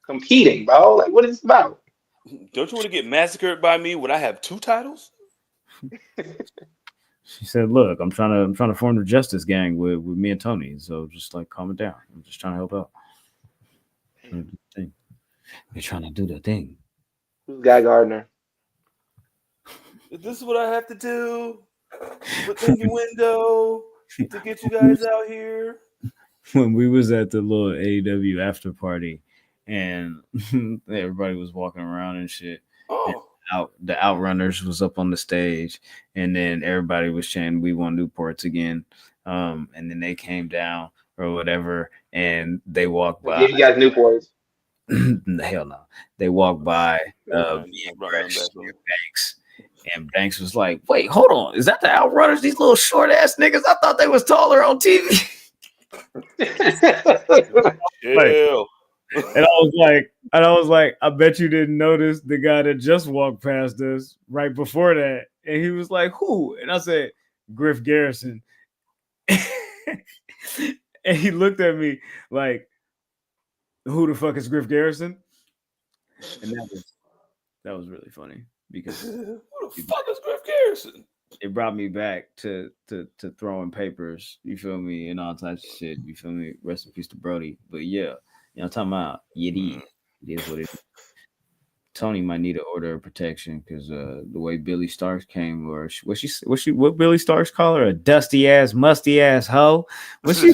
competing, bro. Like, what is this about? Don't you want to get massacred by me when I have 2 titles? She said, "Look, I'm trying to form the Justice Gang with me and Tony. So just like calm it down. I'm just trying to help out. They're trying to do the thing." Who's Guy Gardner? This is what I have to do within your window to get you guys out here. When we was at the little AEW after party, and everybody was walking around and shit. Oh. And the Outrunners was up on the stage, and then everybody was chanting, "We want Newports again." And then they came down or whatever, and they walked by. Give you guys Newports. Hell no. They walked by Banks, and Banks was like, "Wait, hold on. Is that the Outrunners? These little short ass niggas? I thought they was taller on TV." Chill. And I was like, I bet you didn't notice the guy that just walked past us right before that. And he was like, who? And I said, Griff Garrison. And he looked at me like, who the fuck is Griff Garrison? And that was really funny because who the fuck is Griff Garrison? It brought me back to throwing papers, you feel me, and all types of shit, you feel me. Rest in peace to Brody. But yeah, you know, I'm talking about it is what it is. Tony might need an order of protection because the way Billy Starks came, or what Billy Starks call her, a dusty ass, musty ass hoe. Was she?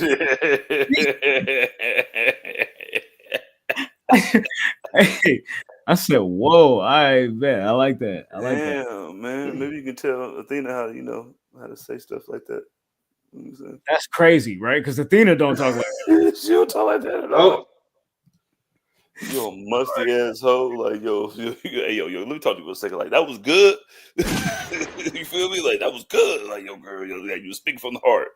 Hey, I said, "Whoa, I bet I like that. I like that." Damn, man. Maybe you can tell Athena how to say stuff like that. That's crazy, right? Because Athena don't talk like that. She don't talk like that at all. Yo, musty asshole. Like, yo, let me talk to you for a second. Like, that was good. You feel me? Like, that was good. Like, yo, girl, you speak from the heart.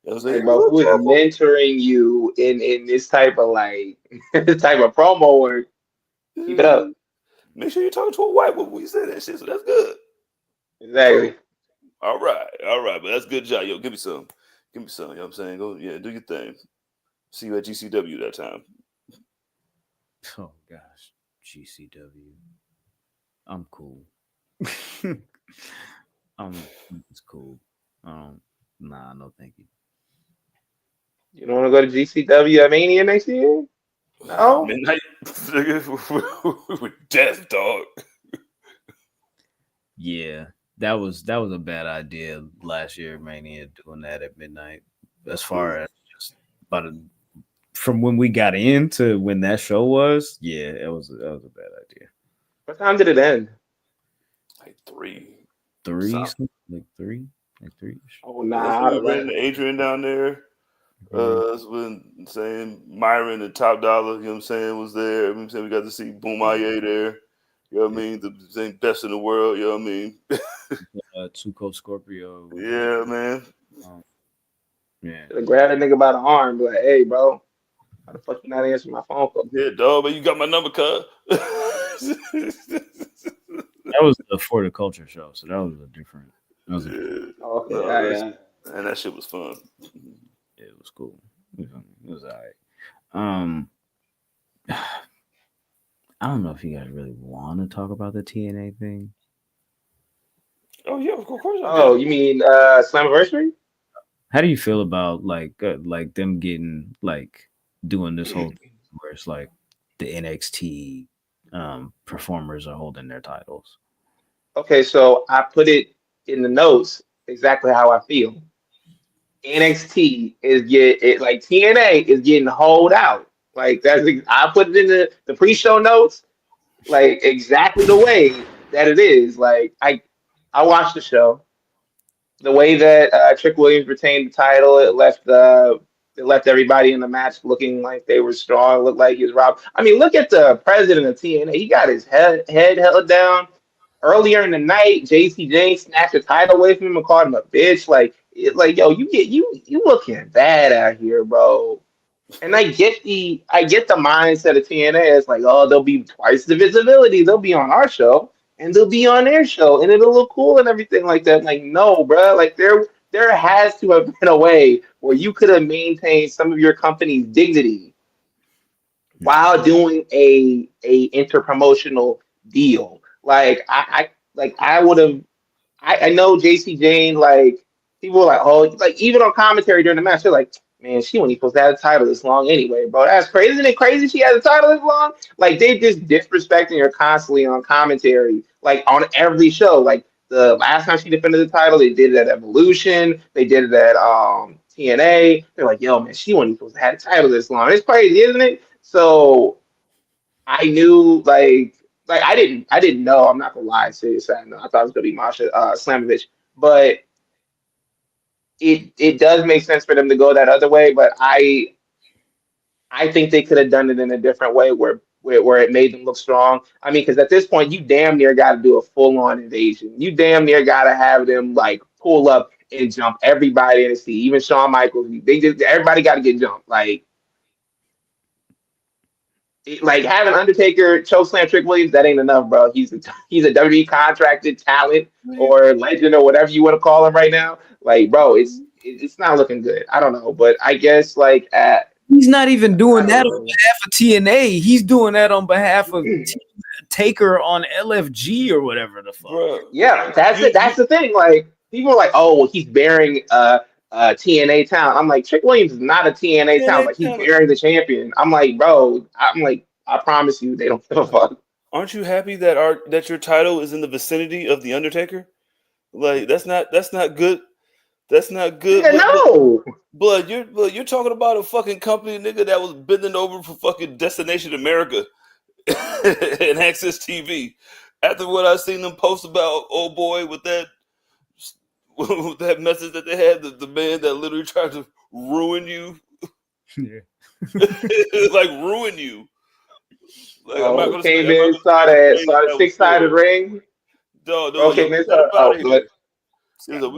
You know what I'm Like, saying? bro, who is mentoring you in this type of like this type of promo work? Keep it up. Make sure you're talking to a white woman when you say that shit. So that's good. Exactly. All right. But that's good job. Yo, give me some. You know what I'm saying? Go, yeah, do your thing. See you at GCW that time. Oh gosh, GCW. I'm cool. It's cool. Nah, no, thank you. You don't want to go to GCW Mania next year? No. Midnight with death, dog. Yeah, that was a bad idea last year, Mania, doing that at midnight. As far as just from when we got into when that show was, yeah, it was a bad idea. What time did it end? Like 3. Like three. Oh nah, I'd have left. Adrian down there. That's when saying Myron and Top Dollar, you know what I'm saying, was there. You know what I'm saying, we got to see Boom Aye there. You know what I mean? The same best in the world, you know what I mean? Tuco Scorpio. Yeah, man. Yeah. Should have grabbed a nigga by the arm, be like, hey, bro, how the fuck you not answering my phone call? Yeah, dog, but you got my number, cuz. That was the For the Culture show, so that was a different. That was Okay, yeah. And that shit was fun. Yeah, it was cool. It was all right. I don't know if you guys really want to talk about the TNA thing. Oh yeah, of course. Oh, you mean Slammiversary? How do you feel about like them getting like doing this whole thing where it's like the NXT performers are holding their titles? Okay, so I put it in the notes exactly how I feel. NXT is like TNA is getting holed out. Like I put it in the pre-show notes, like exactly the way that it is. Like I watched the show. The way that Trick Williams retained the title, it left everybody in the match looking like they were strong. Looked like he was robbed. I mean, look at the president of TNA. He got his head held down. Earlier in the night, JC James snatched the title away from him and called him a bitch. Like yo, you looking bad out here, bro. And I get the mindset of TNA. It's like, oh, they'll be twice the visibility. They'll be on our show and they'll be on their show and it'll look cool and everything like that. Like, no, bro. Like there has to have been a way where you could have maintained some of your company's dignity while doing a interpromotional deal. Like I would have. I know JC Jane, like people were like, oh, like even on commentary during the match, they're like, man, she wasn't supposed to have the title this long anyway, bro. That's crazy. Isn't it crazy she had the title this long? Like they just disrespecting her constantly on commentary, like on every show. Like the last time she defended the title, they did it at Evolution, they did it at TNA. They're like, yo, man, she wasn't supposed to have the title this long. It's crazy, isn't it? So I knew like I didn't know. I'm not gonna lie to you. I thought it was gonna be Masha Slamovich, but it does make sense for them to go that other way. But I think they could have done it in a different way where it made them look strong. I mean, because at this point, you damn near got to do a full on invasion. You damn near got to have them like pull up and jump everybody in the sea, even Shawn Michaels. Everybody got to get jumped. Like having Undertaker chokeslam Trick Williams, that ain't enough, bro. He's a WWE contracted talent or legend or whatever you want to call him right now. Like, bro, it's not looking good. I don't know, but I guess he's not even doing that on behalf of TNA. He's doing that on behalf of Taker on LFG or whatever the fuck. Bro, yeah, that's it. That's the thing. Like people are like, oh, well, he's bearing TNA talent. I'm like, Trick Williams is not a TNA talent, but he's bearing the champion. I'm like, bro, I promise you, they don't give a fuck. Aren't you happy that your title is in the vicinity of the Undertaker? Like that's not good. That's not good. Yeah, no. But you're talking about a fucking company, nigga, that was bending over for fucking Destination America and Access TV. After what I seen them post about old boy with that message that they had, the man that literally tried to ruin you. Yeah. Like ruin you. Like, I'm not gonna say. Came I'm not in, gonna saw say that, anything that was 6-sided said. ring. No, Bro yo, came get in, that up out of but here.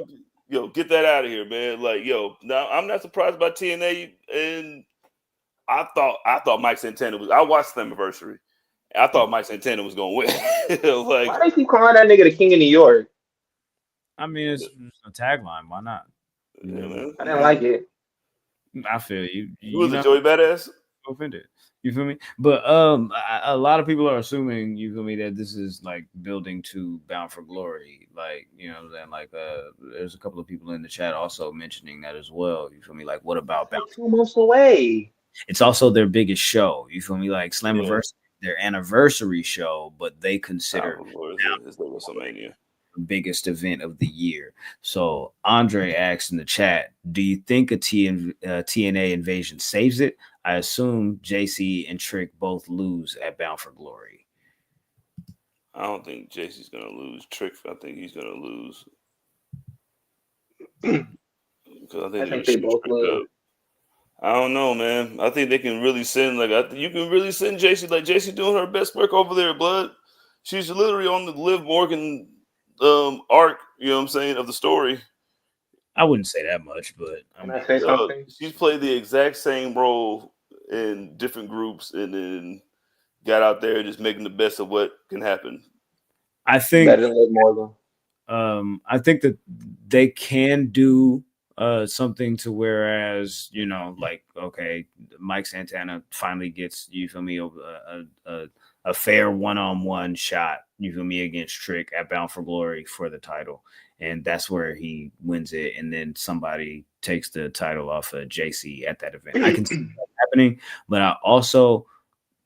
Yo, get that out of here, man. Like, yo, now I'm not surprised by TNA, and I thought Mike Santana was. I watched Slammiversary. I thought Mike Santana was gonna win. Like, why is he calling that nigga the King of New York? I mean, it's a tagline. Why not? yeah, man. I didn't like it. I feel you. Who was You it, know, Joey Badass? offended. You feel me? But a lot of people are assuming, you feel me, that this is like building to Bound for Glory. Like, you know what I'm saying? Like, there's a couple of people in the chat also mentioning that as well. You feel me? Like, what about Like Bound? 2 months away. It's also their biggest show. You feel me? Like Slammiversary, Yeah. their anniversary show, but they consider It's like WrestleMania. the biggest event of the year. So Andre asked in the chat, do you think a TNA invasion saves it? I assume JC and Trick both lose at Bound for Glory. I don't think JC's gonna lose. Trick, I think he's gonna lose. Because I think I they're think gonna they shoot both Trick lose. up. I don't know, man. I think they can really send you can really send JC. Like, JC doing her best work over there, blood. She's literally on the Liv Morgan arc, you know what I'm saying, of the story. I wouldn't say that much, but Can I say something? She's played the exact same role in different groups and then got out there just making the best of what can happen. I think Better than Liv Morgan. I think that they can do something to whereas, you know, like, okay, Mike Santana finally gets, you feel me, a fair one-on-one shot, you feel me, against Trick at Bound for Glory for the title. And that's where he wins it. And then somebody takes the title off of JC at that event. I can see that happening, but I also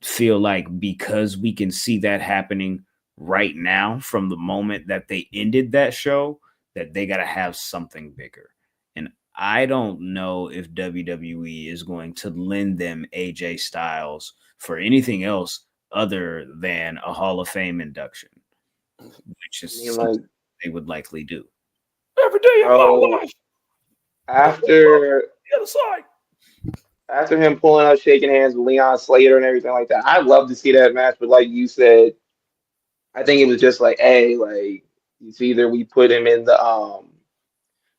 feel like because we can see that happening right now from the moment that they ended that show, that they got to have something bigger. And I don't know if WWE is going to lend them AJ Styles for anything else other than a Hall of Fame induction, which is something they would likely do. Every day of my life. After The other side. after him pulling up, shaking hands with Leon Slater and everything like that, I'd love to see that match. But like you said, I think it was just like, hey, like it's either we put him in the Hall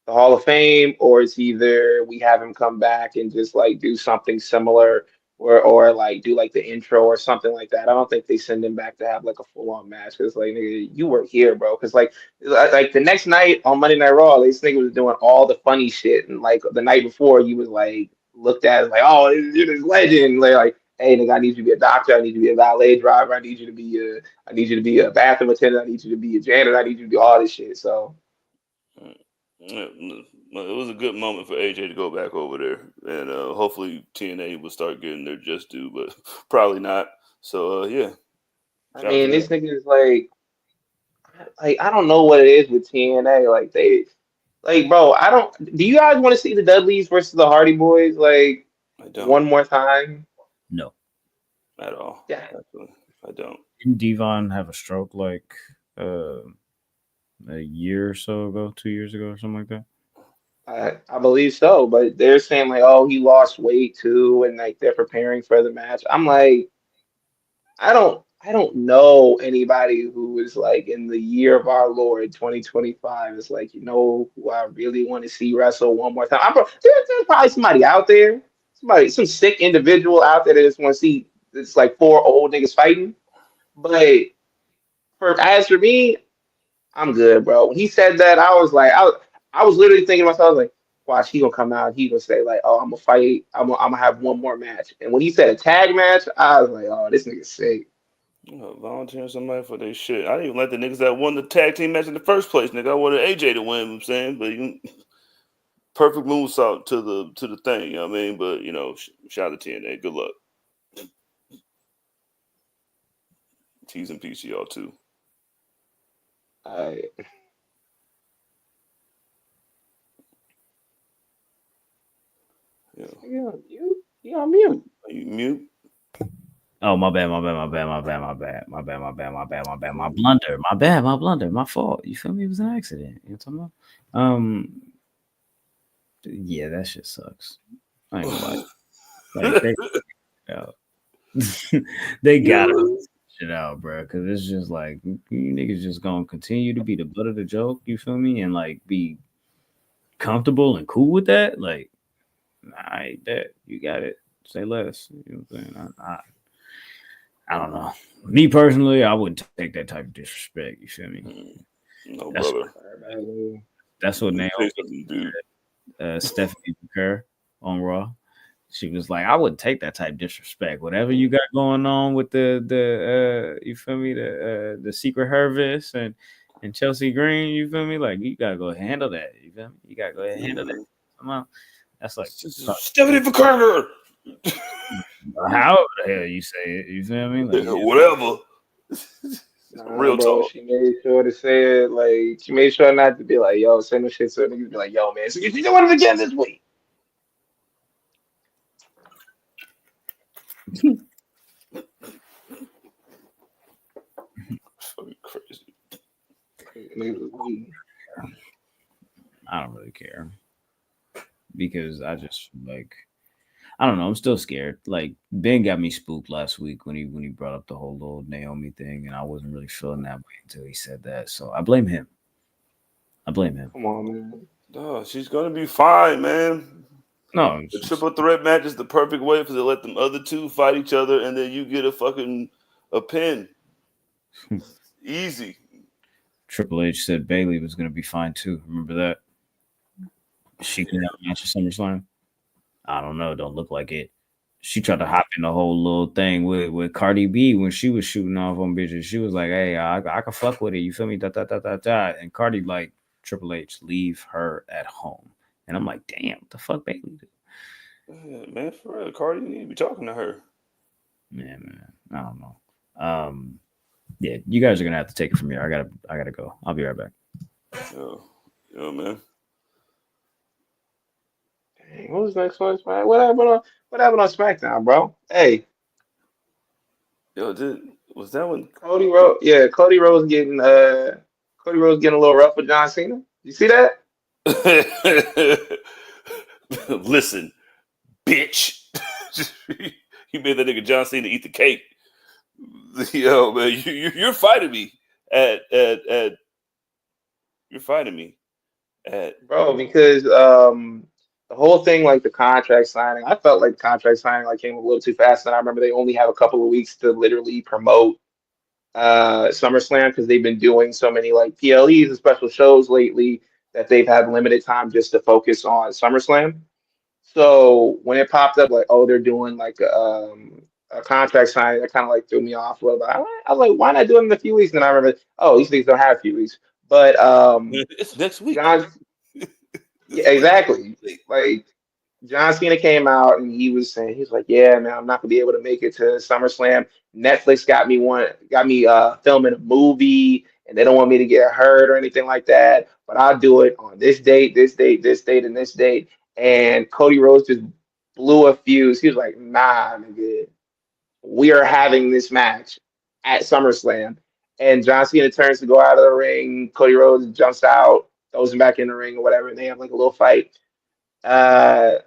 of Fame, or it's either we have him come back and just like do something similar, or like do like the intro or something like that. I don't think they send him back to have like a full on match because like nigga, you were here, bro. Because like the next night on Monday Night Raw, this nigga was doing all the funny shit, and like the night before, you was like looked at as like, oh, you're this legend, like. Hey, nigga, I need you to be a doctor. I need you to be a valet driver. I need you to be a bathroom attendant. I need you to be a janitor. I need you to do all this shit. So It was a good moment for AJ to go back over there, and hopefully TNA will start getting their just due, but probably not. So yeah, I mean, this nigga is like I don't know what it is with TNA. Like bro, I don't. Do you guys want to see the Dudleys versus the Hardy Boys like I don't one more time? No. at all. Yeah. Actually, I don't. Didn't Devon have a stroke like a year or so ago, 2 years ago, or something like that? I believe so, but they're saying like, oh, he lost weight too, and like they're preparing for the match. I'm like, I don't know anybody who is like in the year of our Lord 2025 is like, you know, who I really want to see wrestle one more time. There's probably somebody out there, some sick individual out there that just want to see it's like 4 old niggas fighting. But as for me, I'm good, bro. When he said that, I was like, I was literally thinking to myself, I was like, watch, he gonna come out, he gonna say like, oh, I'm gonna fight, I'm gonna have one more match. And when he said a tag match, I was like, oh, this nigga's sick. Volunteering somebody for their shit. I didn't even like the niggas that won the tag team match in the first place, nigga. I wanted AJ to win, you know what I'm saying? But perfect moonsault to the thing, you know what I mean? But shout out to TNA. Good luck. T's and P's to y'all too. I Yeah. you on mute. Are you mute? Oh, my bad. My blunder. My fault. You feel me? It was an accident. You know what I'm talking about? Yeah, that shit sucks. I ain't gonna lie. Like, yeah. They gotta shit out, bro, because it's just like you niggas just gonna continue to be the butt of the joke. You feel me? And like be comfortable and cool with that. Like, I ain't that. You got it. Say less. You know what I'm saying? I don't know. Me personally, I wouldn't take that type of disrespect. You feel me? No, That's brother. That's what Naomi do. Stephanie McCurr on Raw. She was like, I wouldn't take that type of disrespect. Whatever you got going on with the you feel me, the Secret Harvest and Chelsea Green, you feel me? Like you gotta go handle that. You feel me? You gotta go ahead and handle that. Come on. That's like Stephanie McCurr. How the hell you say it? You feel me? Like, whatever. Real bro, talk. she made sure to say it. Like she made sure not to be like, "Yo, say no shit." So niggas be like, "Yo, man, so you doing it again this week?" Fucking crazy. I don't really care because I just like I don't know. I'm still scared. Like Ben got me spooked last week when he brought up the whole little Naomi thing, and I wasn't really feeling that way until he said that. So I blame him. Come on, man. No, she's gonna be fine, man. No, the triple threat match is the perfect way for to let them other two fight each other, and then you get a pin. Easy. Triple H said Bayley was gonna be fine too. Remember that? She can have a match at SummerSlam. I don't know. Don't look like it. She tried to hop in the whole little thing with Cardi B when she was shooting off on bitches. She was like, "Hey, I can fuck with it. You feel me?" Da, da, da, da, da. And Cardi like Triple H, leave her at home. And I'm like, damn, what the fuck, Bayley? Yeah, man, for real, Cardi, you need to be talking to her. Yeah, man. I don't know. Yeah, you guys are gonna have to take it from here. I gotta go. I'll be right back. Yo, man. Dang, what was next one? What happened on SmackDown, bro? Hey. Yo, was that one? Cody Rhodes getting a little rough with John Cena. You see that? Listen, bitch. You made that nigga John Cena eat the cake. Yo, man, you're fighting me at you're fighting me at bro, because the whole thing, like the contract signing, I felt like the contract signing like came a little too fast, and I remember they only have a couple of weeks to literally promote SummerSlam because they've been doing so many like PLEs and special shows lately that they've had limited time just to focus on SummerSlam. So when it popped up, like, oh, they're doing like a contract signing, that kind of like threw me off a little bit. I was like, why not do it in a few weeks? And I remember, oh, these things don't have a few weeks. But it's next week. John, yeah, exactly. Like John Cena came out and he was saying, he's like, yeah, man, I'm not gonna be able to make it to SummerSlam. Netflix got me filming a movie, and they don't want me to get hurt or anything like that. But I'll do it on this date, this date, this date, and this date. And Cody Rhodes just blew a fuse. He was like, nah, nigga, we are having this match at SummerSlam. And John Cena turns to go out of the ring. Cody Rhodes jumps out, throws him back in the ring or whatever, and they have like a little fight. What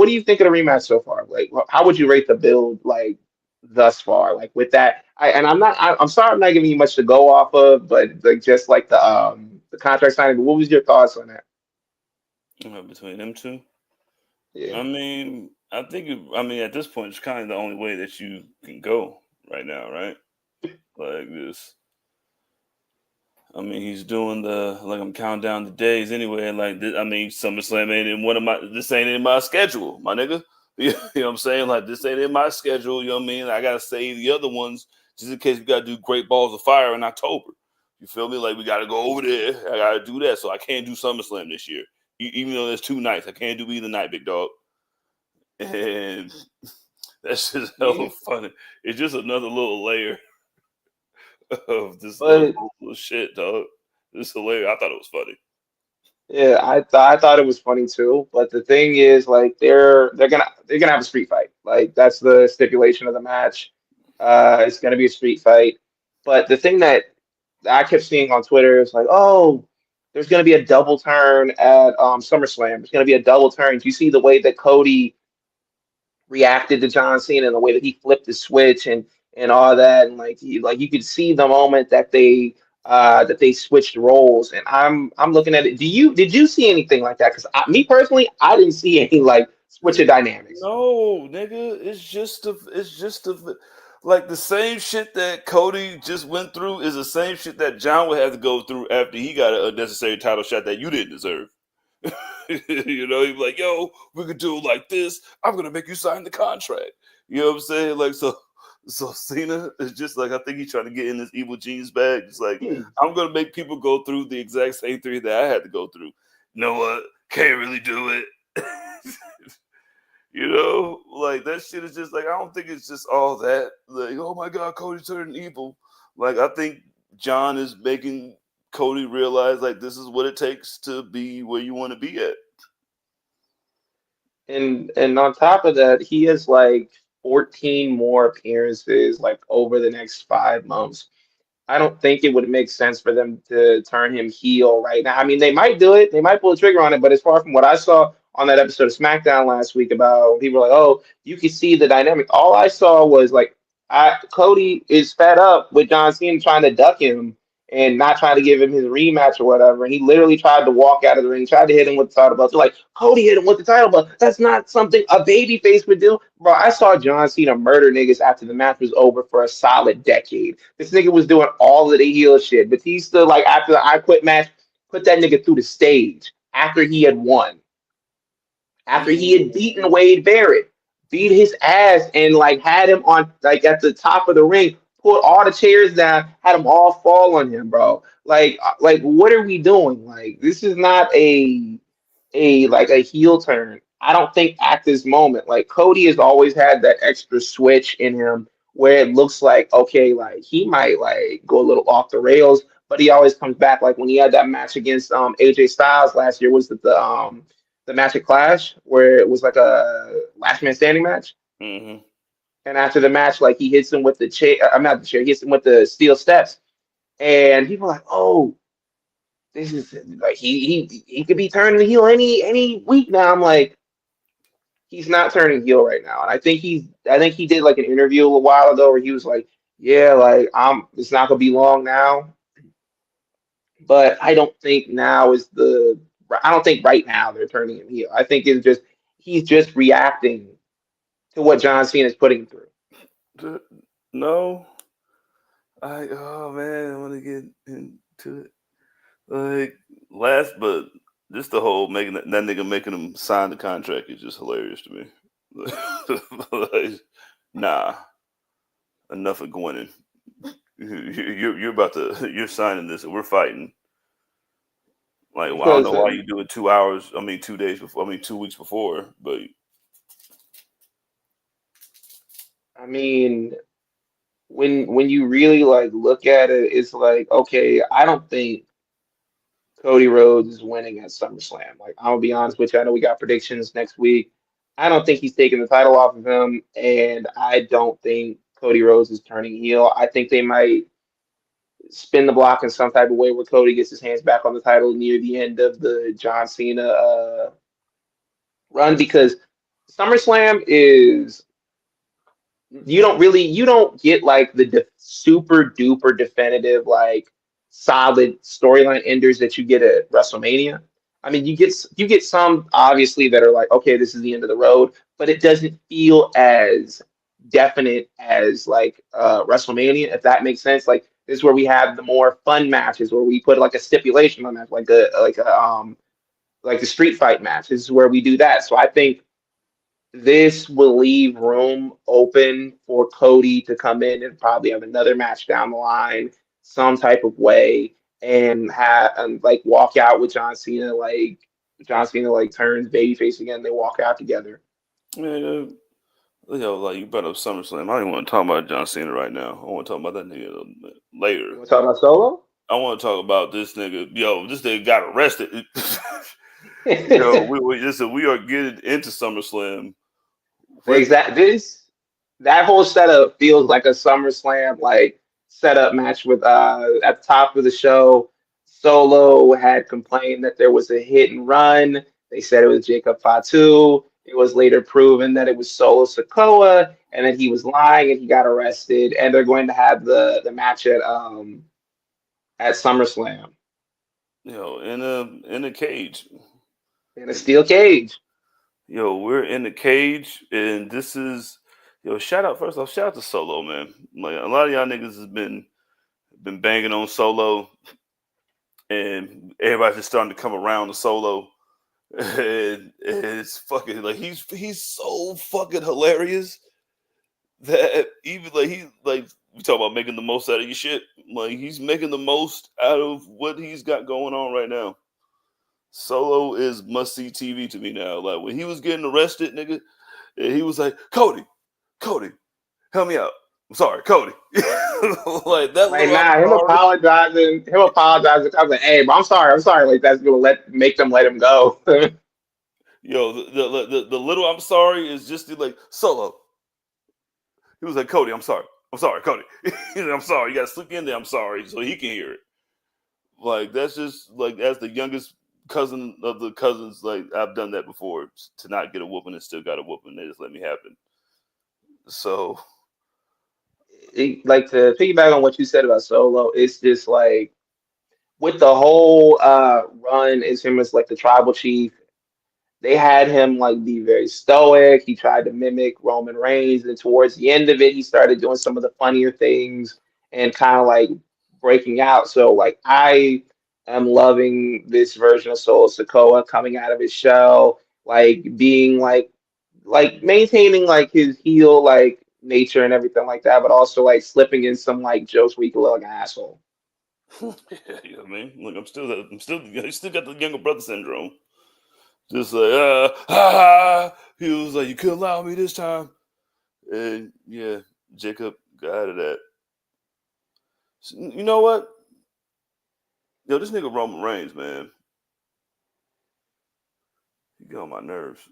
do you think of the rematch so far? Like, how would you rate the build like thus far? Like with that, I'm sorry I'm not giving you much to go off of, but like just like the contract signing. What was your thoughts on that? Between them two, Yeah. I mean, at this point, it's kind of the only way that you can go right now, right? Like this. I mean, he's doing I'm counting down the days anyway. Like this, I mean, SummerSlam ain't in this ain't in my schedule, my nigga. You know what I'm saying? Like this ain't in my schedule. You know what I mean? I gotta save the other ones just in case we gotta do Great Balls of Fire in October. You feel me? Like we gotta go over there. I gotta do that, so I can't do SummerSlam this year. Even though there's 2 nights, I can't do either night, big dog. And that's just hella funny. It's just another little layer of this little shit, dog. It's hilarious. I thought it was funny. Yeah, I thought it was funny too. But the thing is, like, they're gonna have a street fight. Like that's the stipulation of the match. It's gonna be a street fight. But the thing that I kept seeing on Twitter is like, oh, there's gonna be a double turn at SummerSlam. There's gonna be a double turn. Do you see the way that Cody reacted to John Cena and the way that he flipped the switch and all that, and like you could see the moment that they switched roles, and I'm looking at it. Did you see anything like that? Because me personally, I didn't see any like switch of dynamics. No, nigga, it's just like the same shit that Cody just went through is the same shit that John would have to go through after he got an unnecessary title shot that you didn't deserve. You know, he'd be like, yo, we could do it like this. I'm gonna make you sign the contract. You know what I'm saying? Like, so Cena is just like, I think he's trying to get in this evil genius bag. It's like, I'm gonna make people go through the exact same thing that I had to go through. No one can't really do it. You know, like that shit is just like, I don't think it's just all that. Like, oh my God, Cody turned evil. Like, I think John is making Cody realize like this is what it takes to be where you want to be at. And on top of that, he has like 14 more appearances like over the next 5 months. I don't think it would make sense for them to turn him heel right now. I mean, they might do it. They might pull the trigger on it, but as far from what I saw on that episode of SmackDown last week about people were like, oh, you can see the dynamic. All I saw was like Cody is fed up with John Cena trying to duck him and not trying to give him his rematch or whatever. And he literally tried to walk out of the ring, tried to hit him with the title belt. They're like, Cody hit him with the title belt. That's not something a babyface would do. Bro, I saw John Cena murder niggas after the match was over for a solid decade. This nigga was doing all of the heel shit. Batista, like after the I Quit match, put that nigga through the stage after he had won. After he had beaten Wade Barrett, beat his ass and like had him on like at the top of the ring, put all the chairs down, had them all fall on him, bro. Like what are we doing? Like this is not a heel turn. I don't think at this moment, like Cody has always had that extra switch in him where it looks like okay, like he might like go a little off the rails, but he always comes back. Like when he had that match against AJ Styles last year, was the match at Clash where it was like a last man standing match. Mm-hmm. And after the match, like he hits him with the chair. I'm not the chair. He hits him with the steel steps, and people are like, "Oh, this is like he could be turning heel any week now." I'm like, he's not turning heel right now, and I think he did like an interview a while ago where he was like, "Yeah, like it's not gonna be long now." But I don't think now is the. I don't think right now they're turning him heel. I think it's just he's just reacting to what John Cena is putting him through. No, oh man, I want to get into it. Like but just the whole making that nigga making him sign the contract is just hilarious to me. Like, nah, enough of Gwennon. You're about to you're signing this and we're fighting. Like, well, I don't know why you do it 2 hours. 2 days before. 2 weeks before, but. I mean, when you really like look at it, it's like, okay, I don't think Cody Rhodes is winning at SummerSlam. Like, I'm gonna be honest with you. I know we got predictions next week. I don't think he's taking the title off of him, and I don't think Cody Rhodes is turning heel. I think they might spin the block in some type of way where Cody gets his hands back on the title near the end of the John Cena run, because SummerSlam is you don't get like the super duper definitive like solid storyline enders that you get at WrestleMania. I mean, you get some obviously that are like, okay, this is the end of the road, but it doesn't feel as definite as like WrestleMania, if that makes sense. Like this is where we have the more fun matches where we put like a stipulation on that, like the street fight match. This is where we do that. So I think this will leave room open for Cody to come in and probably have another match down the line, some type of way, and like walk out with John Cena. Like John Cena like turns babyface again. They walk out together. Yeah, like you brought up SummerSlam. I don't even want to talk about John Cena right now. I want to talk about that nigga later. You want to talk about Solo? I want to talk about this nigga. Yo, this nigga got arrested. Yo, we are getting into SummerSlam. That whole setup feels like a SummerSlam like setup match with at the top of the show. Solo had complained that there was a hit and run. They said it was Jacob Fatu. it was later proven that it was Solo Sikoa, and that he was lying and he got arrested. And they're going to have the match at SummerSlam in a cage. in a steel cage. We're in the cage, and this is shout out to Solo, man. Like a lot of y'all niggas has been banging on Solo, and everybody's just starting to come around to Solo. And it's fucking like he's so fucking hilarious that even we talk about making the most out of your shit. Like he's making the most out of what he's got going on right now. Solo is must see TV to me now. Like when he was getting arrested, nigga, and he was like, Cody, help me out. I'm sorry, Cody. Like that. Like him apologizing. I was like, hey, but I'm sorry. Like that's gonna make them let him go. The little I'm sorry is just like Solo. He was like, Cody, I'm sorry, Cody. I'm sorry. You gotta slip in there. I'm sorry, so he can hear it. Like that's just like as the youngest cousin of the cousins, like I've done that before to not get a whooping and still got a whooping. They just let me happen. So, like to piggyback on what you said about Solo, it's just like with the whole run as him as like the tribal chief, they had him like be very stoic. He tried to mimic Roman Reigns, and towards the end of it, he started doing some of the funnier things and kind of like breaking out. So like I am loving this version of Solo Sikoa coming out of his shell, like being like maintaining like his heel like nature and everything like that, but also like slipping in some like jokes where he can look like an asshole. I mean, look, I still got the younger brother syndrome. Just like, he was like, you couldn't allow me this time. And yeah, Jacob got out of that. So, you know what? This nigga Roman Reigns, man. He get on my nerves.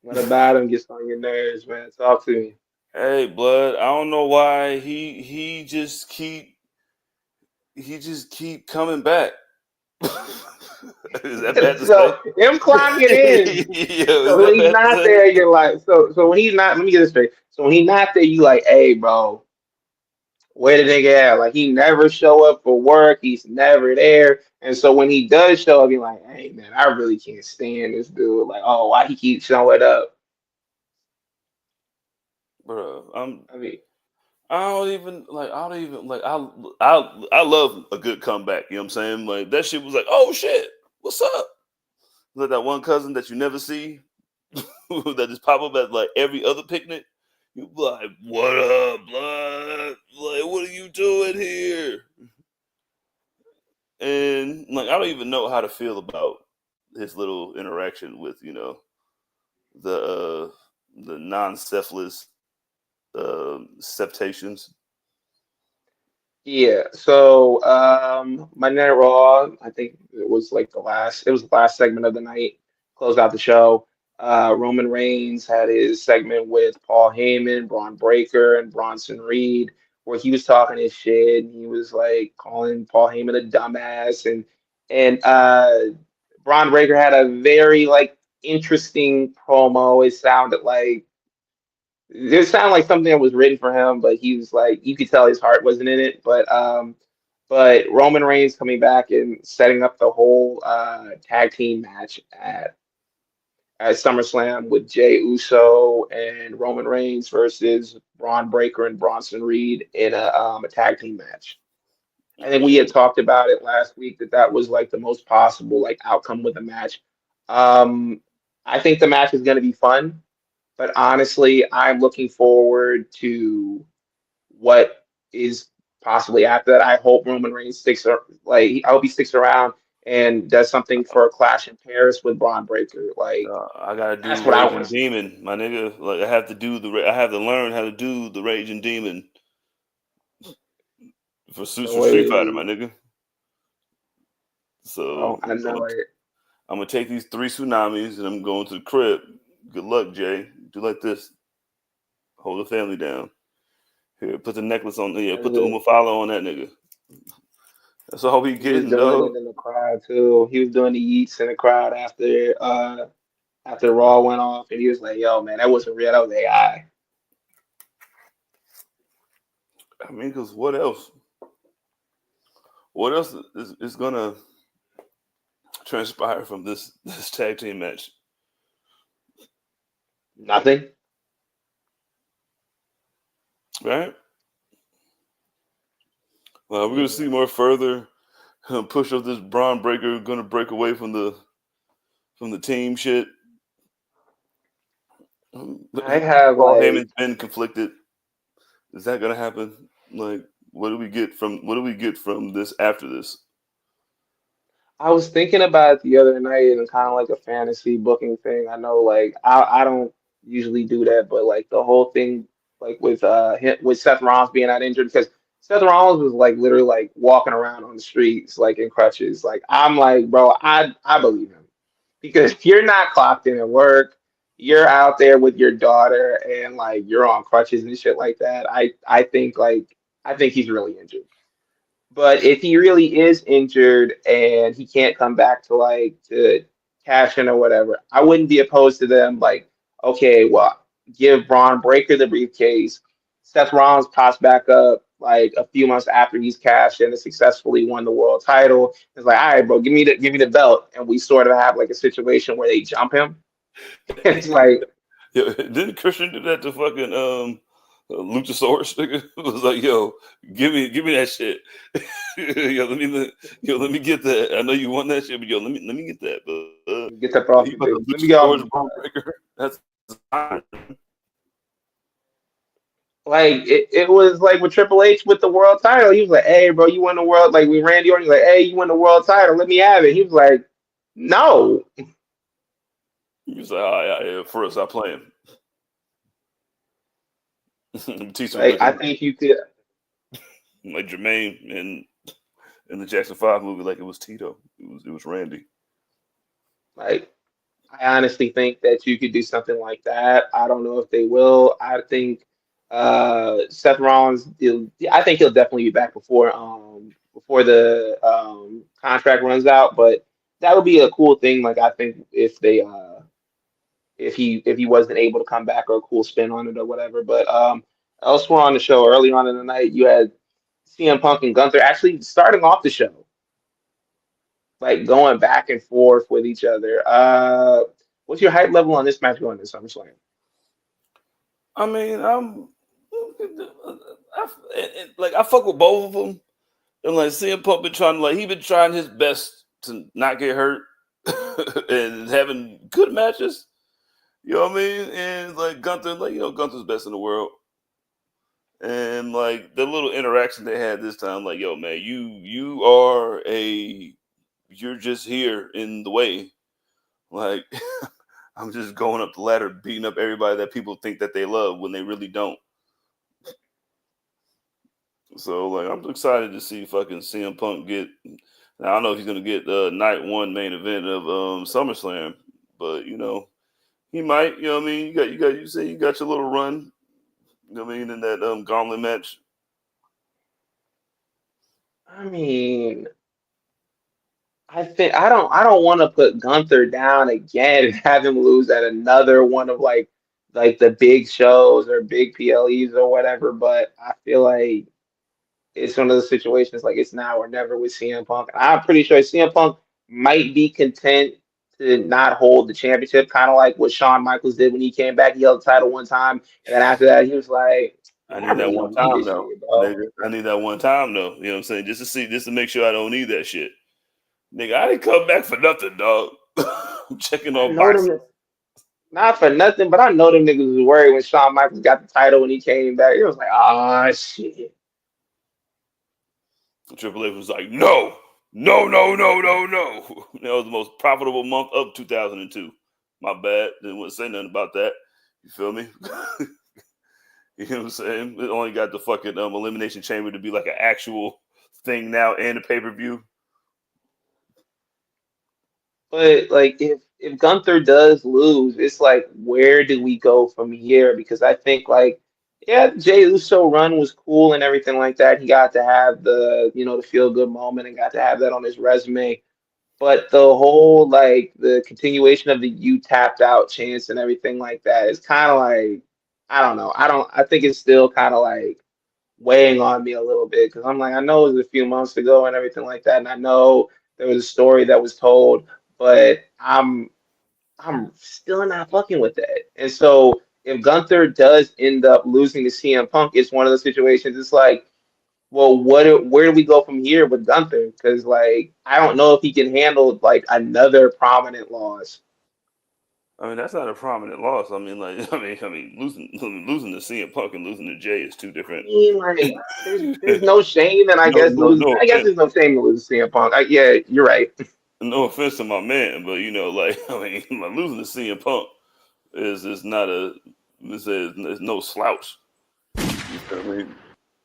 What about him gets on your nerves, man? Talk to me. Hey, blood. I don't know why he just keep coming back. Is that bad to So say? him clocking in. So when he's not there, you're like, so when he's not, let me get this straight. So when he's not there, you like, hey, bro, where the nigga at? Like he never show up for work. He's never there. And so when he does show up, you're like, hey man, I really can't stand this dude. Like, oh, why he keeps showing up? Bro, I mean, I don't even like. I love a good comeback. You know what I'm saying? Like that shit was like, oh shit, what's up? Like that one cousin that you never see that just pop up at like every other picnic. You be like, what up, blood? Like, what are you doing here? And like, I don't even know how to feel about his little interaction with the non-cephalous septations. yeah. So Monday Night Raw, I think it was like the last segment of the night, closed out the show. Roman Reigns had his segment with Paul Heyman, Bron Breakker, and Bronson Reed, where he was talking his shit and he was like calling Paul Heyman a dumbass, and Bron Breakker had a very like interesting promo. It sounded like something that was written for him, but he was like, you could tell his heart wasn't in it. But Roman Reigns coming back and setting up the whole tag team match at SummerSlam with Jey Uso and Roman Reigns versus Bron Breakker and Bronson Reed in a tag team match. I think we had talked about it last week that was like the most possible like outcome with the match. I think the match is going to be fun. But honestly, I'm looking forward to what is possibly after that. I hope Roman Reigns I hope he sticks around and does something for a clash in Paris with Bron Breakker. Like I gotta do that's what I Raging want. Demon, my nigga. Like I have to learn how to do the Raging Demon for Street Fighter, my nigga. So I know it. I'm gonna take these 3 tsunamis and I'm going to the crib. Good luck, Jay. Do like this. Hold the family down. Here, put the necklace on. Yeah, put the Umafala on that nigga. That's all we getting, He was doing though. it in the crowd too. He was doing the yeets in the crowd after after Raw went off, and he was like, "Yo, man, that wasn't real. That was AI." I mean, because what else? What else is gonna transpire from this tag team match? Nothing. Right? We're gonna see more further push of this Bron Breakker gonna break away from the team shit. I have Paul like Heyman's been conflicted. Is that gonna happen? Like, what do we get from this after this? I was thinking about it the other night and kind of like a fantasy booking thing. I know like I don't usually do that, but like the whole thing like with Seth Rollins being out injured because Seth Rollins was like literally like walking around on the streets like in crutches. Like I'm like, bro, I believe him. Because if you're not clocked in at work, you're out there with your daughter and like you're on crutches and shit like that. I think he's really injured. But if he really is injured and he can't come back to like to cash in or whatever, I wouldn't be opposed to them like, okay, well, give Bron Breakker the briefcase. Seth Rollins pops back up like a few months after he's cashed in and successfully won the world title. It's like, all right, bro, give me the belt, and we sort of have like a situation where they jump him. It's like, Yo, didn't Christian do that to fucking Luchasaurus? Nigga? It was like, yo, give me that shit. Let me get that. I know you want that shit, but yo, let me get that. But get that off. Let me get off. Bron Breakker. That's Like it was like with Triple H with the world title. He was like, "Hey, bro, you won the world." Like with Randy Orton, he's like, "Hey, you won the world title. Let me have it." He was like, "No." He was like, oh, yeah, for us, I play him. Like I think you could. Like Jermaine in the Jackson 5 movie, like it was Tito. It was Randy. Like I honestly think that you could do something like that. I don't know if they will. I think Seth Rollins. I think he'll definitely be back before the contract runs out. But that would be a cool thing. Like I think if he wasn't able to come back or a cool spin on it or whatever. But elsewhere on the show, early on in the night, you had CM Punk and Gunther actually starting off the show, like going back and forth with each other. What's your hype level on this match going to SummerSlam? I mean, I fuck with both of them, and like CM Punk been trying his best to not get hurt and having good matches. You know what I mean? And like Gunther, like Gunther's best in the world. And like the little interaction they had this time, like, yo, man, you're just here in the way. Like I'm just going up the ladder, beating up everybody that people think that they love when they really don't. So like I'm excited to see fucking CM Punk get. Now, I don't know if he's gonna get the night one main event of SummerSlam, but he might. You know what I mean? You say you got your little run. You know what I mean, in that gauntlet match. I mean, I think I don't want to put Gunther down again and have him lose at another one of like the big shows or big PLEs or whatever. But I feel like it's one of those situations like it's now or never with CM Punk. I'm pretty sure CM Punk might be content to not hold the championship, kind of like what Shawn Michaels did when he came back. He held the title one time, and then after that, he was like, I "I need that really one don't need time this though. shit, bro." Nigga. I need that one time though. You know what I'm saying? Just to make sure I don't need that shit. Nigga, I didn't come back for nothing, dog. I'm checking I on know boxing. them, not for nothing, but I know them niggas was worried when Shawn Michaels got the title when he came back. It was like, "Ah, shit." Triple H was like, no. That was the most profitable month of 2002. My bad. Didn't want to say nothing about that. You feel me? You know what I'm saying? It only got the fucking Elimination Chamber to be like an actual thing now and a pay-per-view. But like if Gunther does lose, it's like where do we go from here? Because I think like yeah, Jey Uso run was cool and everything like that. He got to have the the feel good moment and got to have that on his resume. But the whole like the continuation of the "you tapped out" chants and everything like that is kind of like I don't know. I think it's still kind of like weighing on me a little bit because I'm like I know it was a few months ago and everything like that, and I know there was a story that was told, but I'm still not fucking with that. And so if Gunther does end up losing to CM Punk, it's one of those situations. It's like, well, where do we go from here with Gunther? Because like I don't know if he can handle like another prominent loss. I mean, that's not a prominent loss. I mean, like, losing to CM Punk and losing to Jey is two I different. mean, like there's no shame, and I No, guess no, losing. no I guess offense. there's no shame in losing CM Punk. Yeah, you're right. No offense to my man, but like, I mean, like, losing to CM Punk is not it's no slouch. You feel me?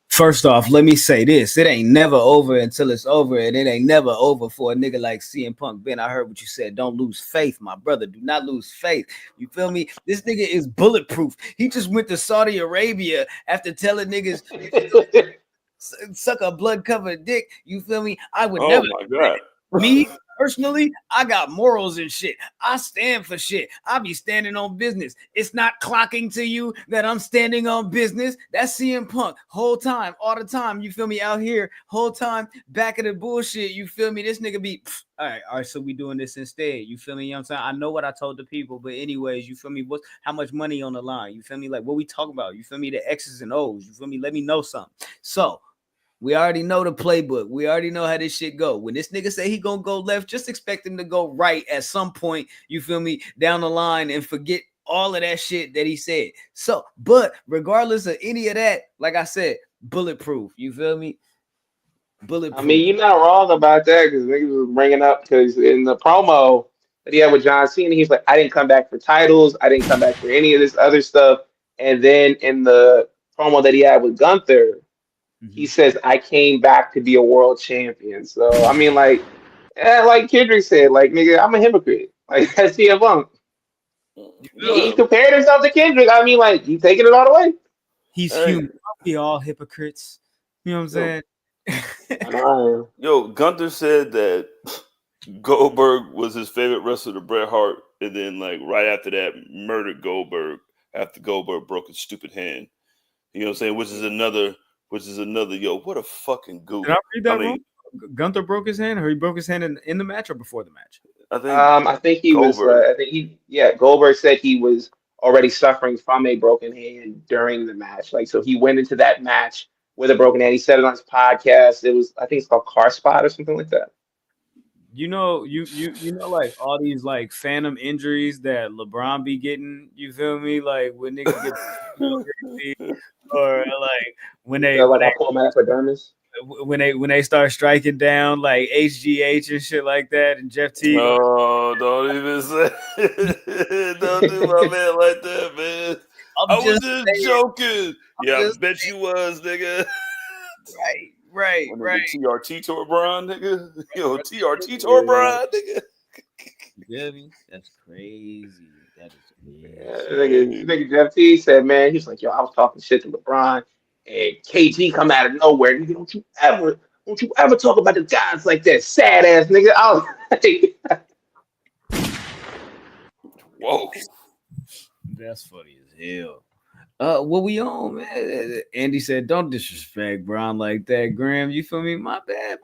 First off, let me say this. It ain't never over until it's over, and it ain't never over for a nigga like CM Punk. Ben, I heard what you said. Don't lose faith, my brother. Do not lose faith. You feel me? This nigga is bulletproof. He just went to Saudi Arabia after telling niggas suck a blood-covered dick. You feel me? I would never. Oh, my God. Me personally, I got morals and shit. I stand for shit. I be standing on business. It's not clocking to you that I'm standing on business. That's CM Punk whole time, all the time. You feel me? Out here, whole time, back of the bullshit. You feel me? This nigga be all right. So we doing this instead. You feel me? You know what I'm saying? I know what I told the people, but anyways, you feel me? What's how much money on the line? You feel me? Like what we talking about? You feel me? The X's and O's. You feel me? Let me know something. So we already know the playbook. We already know how this shit go. When this nigga say he gonna go left, just expect him to go right at some point, you feel me, down the line and forget all of that shit that he said. So, but regardless of any of that, like I said, bulletproof. You feel me? I mean, Bulletproof. you're not wrong about that because niggas was bringing up because in the promo that he had with John Cena, he's like, I didn't come back for titles. I didn't come back for any of this other stuff. And then in the promo that he had with Gunther, he says, I came back to be a world champion. So, I mean, like, like Kendrick said, like, nigga, I'm a hypocrite. Like, that's CM Punk. He compared himself to Kendrick. I mean, like, you taking it all the way? He's human. Aren't we all hypocrites? You know what I'm saying? Yo, Gunther said that Goldberg was his favorite wrestler to Bret Hart, and then like right after that, murdered Goldberg after Goldberg broke his stupid hand. You know what I'm saying? Which is another. Yo, what a fucking goof. Did I read that wrong? Gunther broke his hand, or he broke his hand in the match or before the match? I think he Goldberg. was. Goldberg said he was already suffering from a broken hand during the match. Like, so he went into that match with a broken hand. He said it on his podcast. It was, I think it's called Car Spot or something like that. You know, like all these like phantom injuries that LeBron be getting. You feel me? Like when niggas get or like when they like I pull my epidermis. When they start striking down like HGH and shit like that, and Jeff T. No, don't even say. Don't do my man like that, man. I was just joking. I bet you was, nigga. Right. TRT tour Bron, nigga. Yo, TRT tour Bron, nigga. Yeah, that's crazy. That is crazy. Nigga Jeff T said, man, he's like, yo, I was talking shit to LeBron, and KG come out of nowhere. Nigga, don't you ever talk about the guys like that, sad ass nigga. I was like, whoa, that's funny as hell. What we on, man? Andy said, don't disrespect Bron like that, Graham. You feel me? My bad,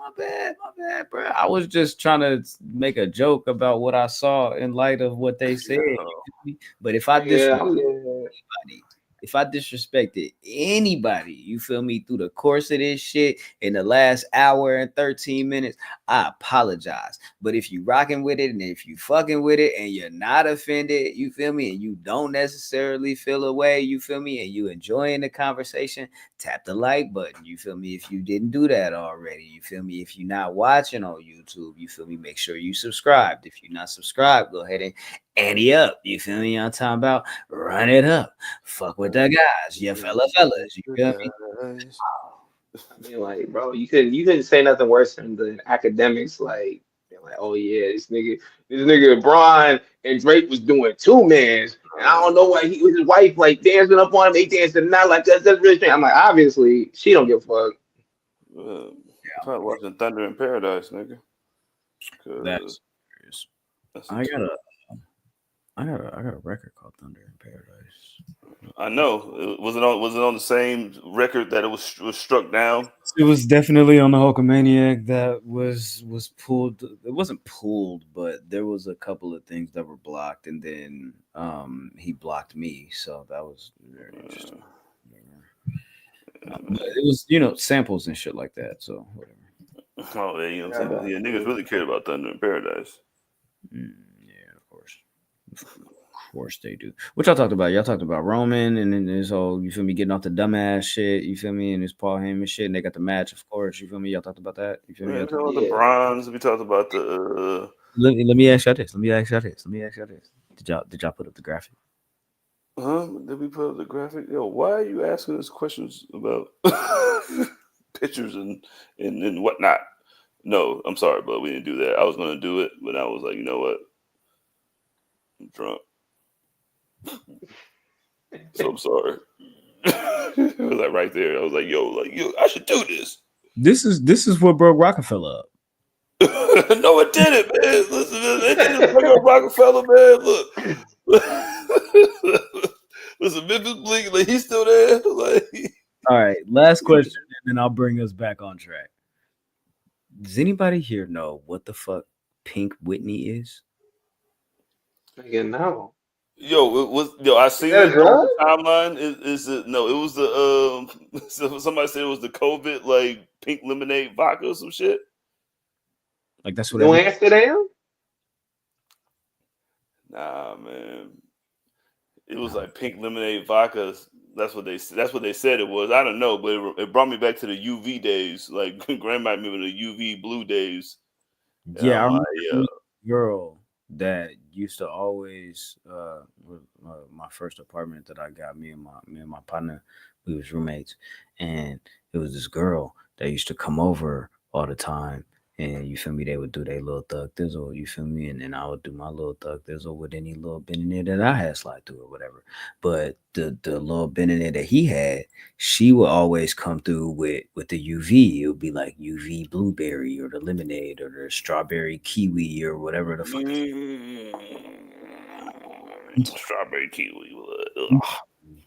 bro. I was just trying to make a joke about what I saw in light of what they said. But if I disrespected anybody, you feel me, through the course of this shit in the last hour and 13 minutes, I apologize. But if you rocking with it and if you fucking with it and you're not offended, you feel me, and you don't necessarily feel away, you feel me, and you enjoying the conversation, tap the like button. You feel me? If you didn't do that already, you feel me? If you're not watching on YouTube, you feel me? Make sure you subscribed. If you're not subscribed, go ahead and ante up. You feel me? I'm talking about run it up. Fuck with the guys, you fellas. You feel me? I mean, like, bro, you couldn't say nothing worse than the academics, like, oh yeah, this nigga Bron and Drake was doing two mans, and I don't know why he with his wife like dancing up on him, they dancing not like that. That's really strange. I'm like, obviously she don't give a fuck. Probably watching Thunder in Paradise, nigga. That's serious. I got a record called Thunder in Paradise. I know. Was it on the same record that it was struck down? It was definitely on the Hulkamaniac that was pulled. It wasn't pulled, but there was a couple of things that were blocked, and then he blocked me, so that was very interesting. But it was, samples and shit like that, so whatever. Oh, yeah, you know what I'm saying? Yeah, niggas really cared about Thunder in Paradise. Yeah, of course. Of course they do. What y'all talked about? Y'all talked about Roman and then this whole, you feel me, getting off the dumbass shit, you feel me, and this Paul Heyman shit, and they got the match, of course, you feel me? Y'all talked about that? You feel me? We talked about the bronze. We talked about the. Let me ask y'all this. Did y'all put up the graphic? Did we put up the graphic? Yo, why are you asking us questions about pictures and whatnot? No, I'm sorry, but we didn't do that. I was going to do it, but I was like, you know what? I'm drunk. So I'm sorry. It was like right there. I was like, yo, I should do this. This is what broke Rockefeller up. No, it didn't, man. Listen, it didn't bring up Rockefeller, man. Look. Listen, Memphis Bleak, like, he's still there. Like, all right, last question, and then I'll bring us back on track. Does anybody here know what the fuck Pink Whitney is? Again, no. I seen it on the timeline. Is it no? It was the somebody said it was the COVID like pink lemonade vodka or some shit. Like that's what. New Amsterdam? Nah, man. It was like pink lemonade vodka. That's what they said it was. I don't know, but it brought me back to the UV days. Like grandma remember the UV blue days. Yeah, I remember a girl that used to always my first apartment that I got, me and my partner, we was roommates, and it was this girl that used to come over all the time, and you feel me, they would do their little thug thizzle, you feel me, and then I would do my little thug thizzle with any little bit in there that I had slide through or whatever. But the little bit in there that he had, she would always come through with the UV. It would be like UV blueberry or the lemonade or the strawberry kiwi or whatever the fuck. Strawberry kiwi.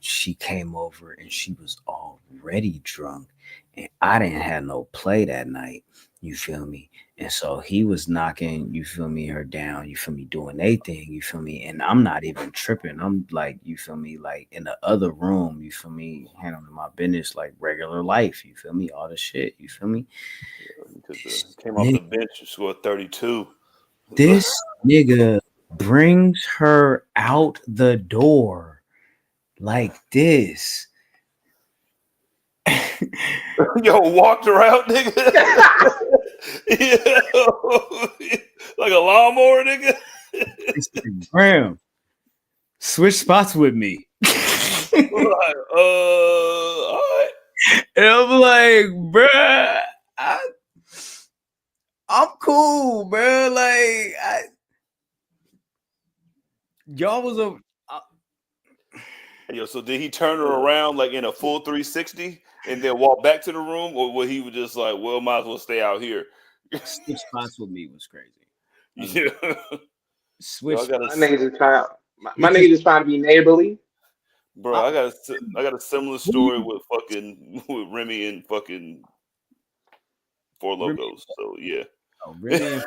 She came over and she was already drunk, and I didn't have no play that night. You feel me? And so he was knocking, you feel me, her down, you feel me, doing their thing, you feel me? And I'm not even tripping. I'm like, you feel me, like in the other room, you feel me, handling my business like regular life, you feel me, all the shit, you feel me? Came off the bench and scored 32. This nigga brings her out the door like this. Yo, walked her out, nigga. Like a lawnmower, nigga. Graham, switch spots with me. Like, all right. And I'm like, bruh, I'm cool, bro. Like, y'all was a. Yo, so did he turn her around like in a full 360 and then walk back to the room, or was he just like, well, might as well stay out here? Switch spots with me was crazy. Yeah. Switch. My nigga just trying to be neighborly. Bro, I got a similar story with Remy and fucking Four Locos. So yeah. Oh, Remy.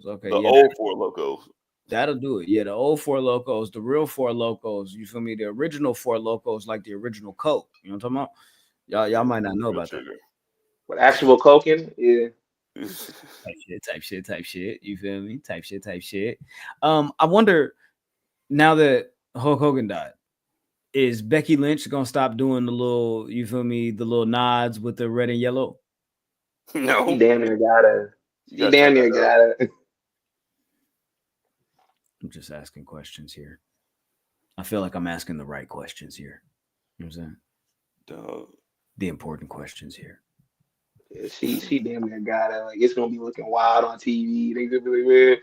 Okay. The old Four Locos. That'll do it. Yeah, the old Four Locos, the real Four Locos. You feel me? The original Four Locos, like the original Coke. You know what I'm talking about? Y'all might not know about that. With actual coking, yeah. Type shit. You feel me? Type shit. I wonder, now that Hulk Hogan died, is Becky Lynch gonna stop doing the little, you feel me, the little nods with the red and yellow? No. He damn near gotta. I'm just asking questions here. I feel like I'm asking the right questions here. You know what I'm saying? The important questions here. Yeah, she damn near gotta. Like, it's gonna be looking wild on TV. They gonna be weird.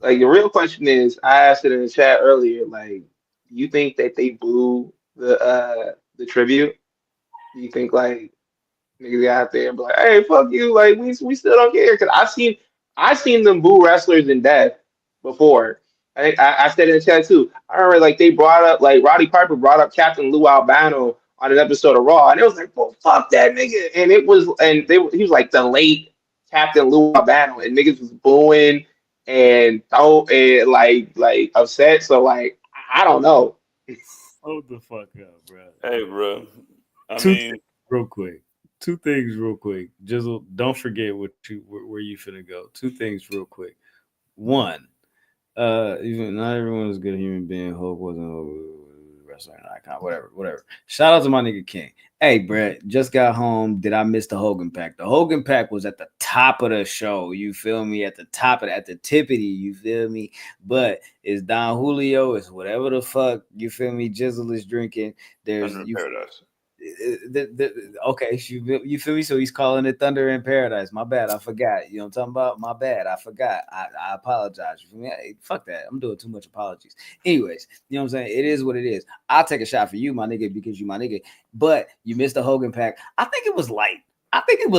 Like, the real question is, I asked it in the chat earlier. Like, you think that they boo the tribute? Do you think like niggas out there and be like, hey, fuck you, like we still don't care? Because I've seen them boo wrestlers in death before. I think I said in the chat too. I remember like they brought up like Roddy Piper brought up Captain Lou Albano on an episode of Raw, and it was like, well, fuck that nigga. And it was he was like the late Captain Lou Albano, and niggas was booing and like upset. So like I don't know. Hold the fuck up, bro. Hey, bro. I Two mean, things real quick. Two things real quick. Jizzle, don't forget where you finna go. Two things real quick. One, even not everyone is a good human being. Hulk wasn't a wrestling icon. Whatever. Shout out to my nigga King. Hey, Brett, just got home. Did I miss the Hogan pack? The Hogan pack was at the top of the show. You feel me? At the top at the tippity. You feel me? But it's Don Julio. It's whatever the fuck. You feel me? Jizzle is drinking. There's Thunder in Paradise. Okay, you feel me? So he's calling it Thunder in Paradise. My bad, I forgot. You know what I'm talking about? My bad, I forgot. I apologize. You feel me? Hey, fuck that. I'm doing too much apologies. Anyways, you know what I'm saying? It is what it is. I'll take a shot for you, my nigga, because you my nigga. But you missed the Hogan pack. I think it was light. I think it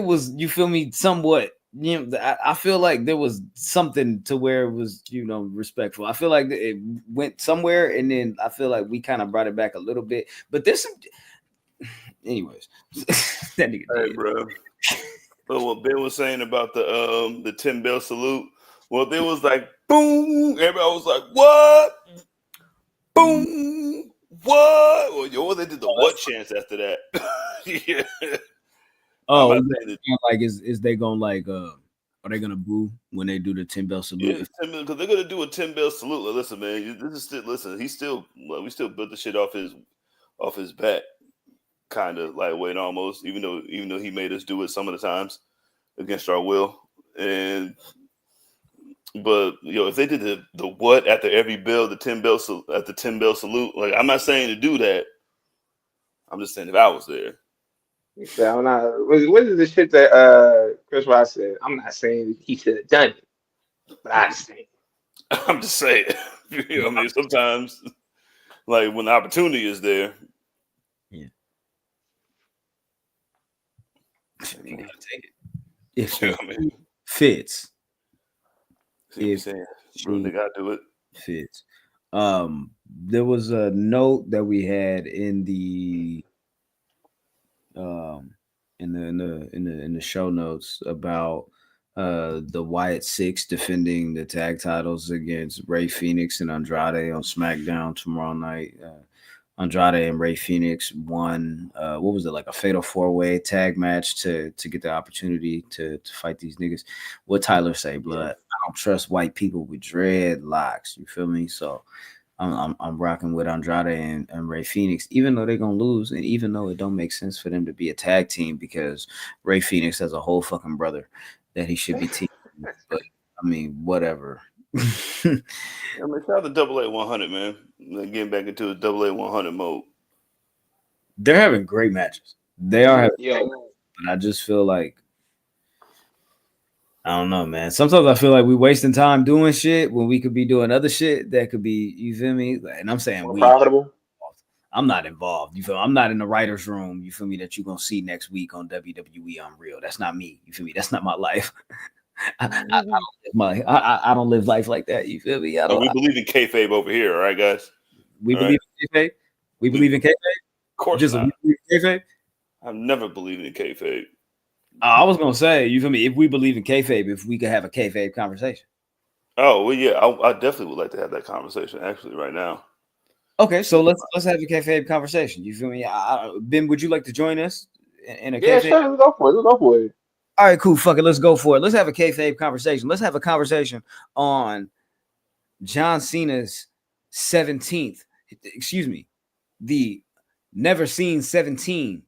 was, you feel me, somewhat. You know, I feel like there was something to where it was, you know, respectful. I feel like it went somewhere, and then I feel like we kind of brought it back a little bit. But there's some, anyways. That nigga Hey, did. bro. But what Ben was saying about the 10 bell salute, well, there was like boom. Everybody was like, what? Boom. What? Well, they did the what chance after that. Yeah. Oh, I'm not saying like is they gonna like are they gonna boo when they do the 10 bell salute? yeah, because they're gonna do a 10 bell salute. Like, listen, man, this is still we still built the shit off his back, kind of like weight almost. Even though he made us do it some of the times against our will, but if they did the what after every bell, the 10 bell at the 10 bell salute, like I'm not saying to do that. I'm just saying if I was there. So I'm not. What is the shit that Chris Rock said? I'm not saying he should have done it, but I understand. I'm just saying. I mean, sometimes, like when the opportunity is there, Yeah, you gotta take it. If know what I mean? Fits. If bro, they gotta do it. Fits. There was a note that we had in the in the show notes about the Wyatt Six defending the tag titles against Rey Fenix and Andrade on SmackDown tomorrow night. Andrade and Rey Fenix won what was it, like a fatal 4-way tag match to get the opportunity to fight these niggas. What Tyler say, blood? I don't trust white people with dreadlocks. You feel me? So I'm rocking with Andrade and Rey Fenix, even though they're gonna lose, and even though it don't make sense for them to be a tag team because Rey Fenix has a whole fucking brother that he should be teaming. But I mean, whatever. I mean, shout out to Double A 100, man. Like, getting back into a Double A 100 mode. They're having great matches. They are having Yeah. great matches, but I just feel like I don't know, man. Sometimes I feel like we're wasting time doing shit when we could be doing other shit that could be, you feel me? And I'm saying More profitable. I'm not involved. You feel me? I'm not in the writer's room. You feel me? That you're gonna see next week on WWE Unreal. That's not me. You feel me? That's not my life. I don't live life like that. You feel me? We believe in kayfabe over here, all right, guys? We believe in kayfabe. We believe in kayfabe. Of course Just not. we believe in kayfabe. I've never believed in kayfabe. I was gonna say, you feel me? If we believe in kayfabe, if we could have a kayfabe conversation. Oh well, yeah, I definitely would like to have that conversation actually right now. Okay, so let's have a kayfabe conversation. You feel me? Ben, would you like to join us in a Yeah, kayfabe? sure. Let's go for it. Let's go for it. All right, cool. Fuck it. Let's go for it. Let's have a kayfabe conversation. Let's have a conversation on John Cena's 17th. Excuse me, the never seen 17,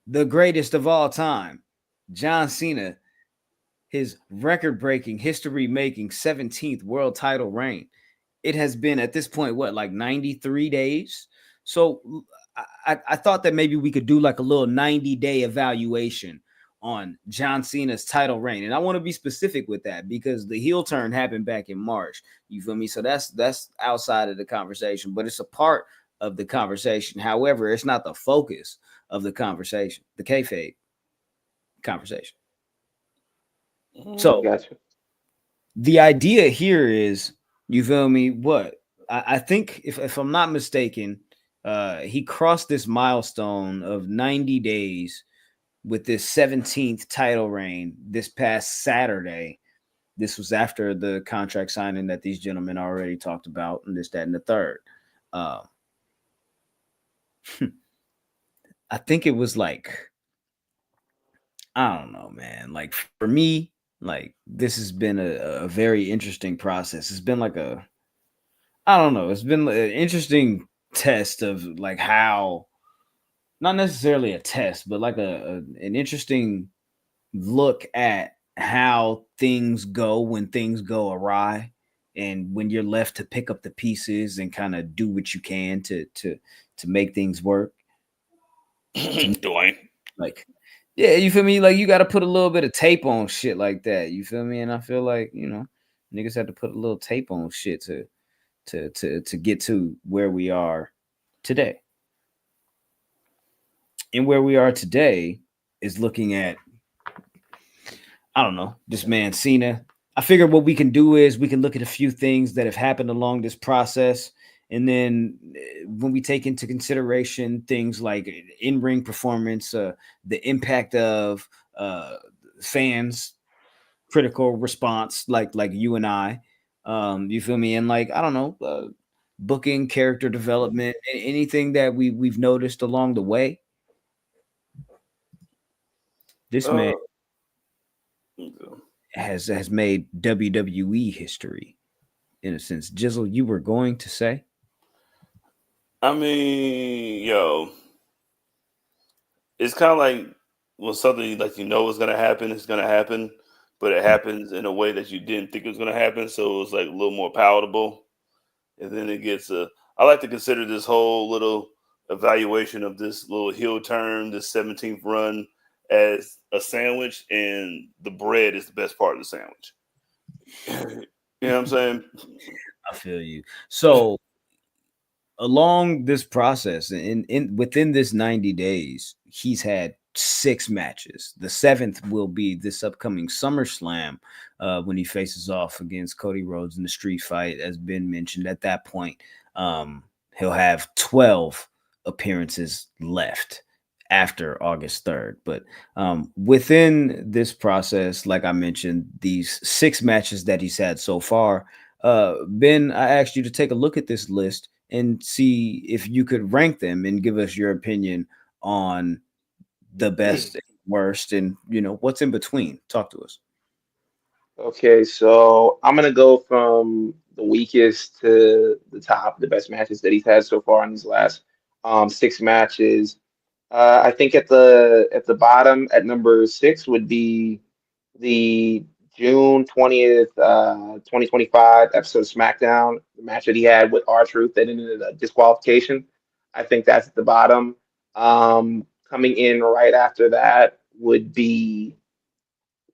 the greatest of all time. John Cena, his record-breaking, history-making 17th world title reign. It has been at this point, what, like 93 days? So I thought that maybe we could do like a little 90-day evaluation on John Cena's title reign. And I want to be specific with that because the heel turn happened back in March. You feel me? So that's outside of the conversation, but it's a part of the conversation. However, it's not the focus of the conversation, the kayfabe conversation. So Gotcha. the idea here is, you feel me? What I think, if I'm not mistaken, he crossed this milestone of 90 days with this 17th title reign this past Saturday. This was after the contract signing that these gentlemen already talked about, and this, that, and the third. I think it was like, I don't know, man. Like for me, like this has been a very interesting process. It's been like I don't know. It's been an interesting test of like how, not necessarily a test, but like an interesting look at how things go when things go awry, and when you're left to pick up the pieces and kind of do what you can to make things work. Dwayne. Like, yeah, you feel me? Like you got to put a little bit of tape on shit like that. You feel me? And I feel like, niggas had to put a little tape on shit to get to where we are today. And where we are today is looking at, I don't know, this man Cena. I figured what we can do is we can look at a few things that have happened along this process. And then when we take into consideration things like in-ring performance, the impact of fans, critical response, like you and I, you feel me? And like, I don't know, booking, character development, anything that we've noticed along the way. This man has made WWE history in a sense. Jizzle, you were going to say? I mean, yo, it's kind of like when something like is gonna happen, it's gonna happen, but it happens in a way that you didn't think it was gonna happen, so it's like a little more palatable. And then it gets I like to consider this whole little evaluation of this little heel turn, this 17th run, as a sandwich, and the bread is the best part of the sandwich. You know what I'm saying? I feel you. So along this process, in within this 90 days, he's had 6 matches. The 7th will be this upcoming SummerSlam, when he faces off against Cody Rhodes in the street fight, as Ben mentioned. At that point, he'll have 12 appearances left after August 3rd. But within this process, like I mentioned, these 6 matches that he's had so far, Ben, I asked you to take a look at this list and see if you could rank them and give us your opinion on the best, worst, and what's in between. Talk to us. Okay, so I'm gonna go from the weakest to the top, the best matches that he's had so far in these last 6 matches. I think at the bottom at number 6 would be the June 20th, 2025 episode of SmackDown, the match that he had with R-Truth that ended in a disqualification. I think that's at the bottom. Coming in right after that would be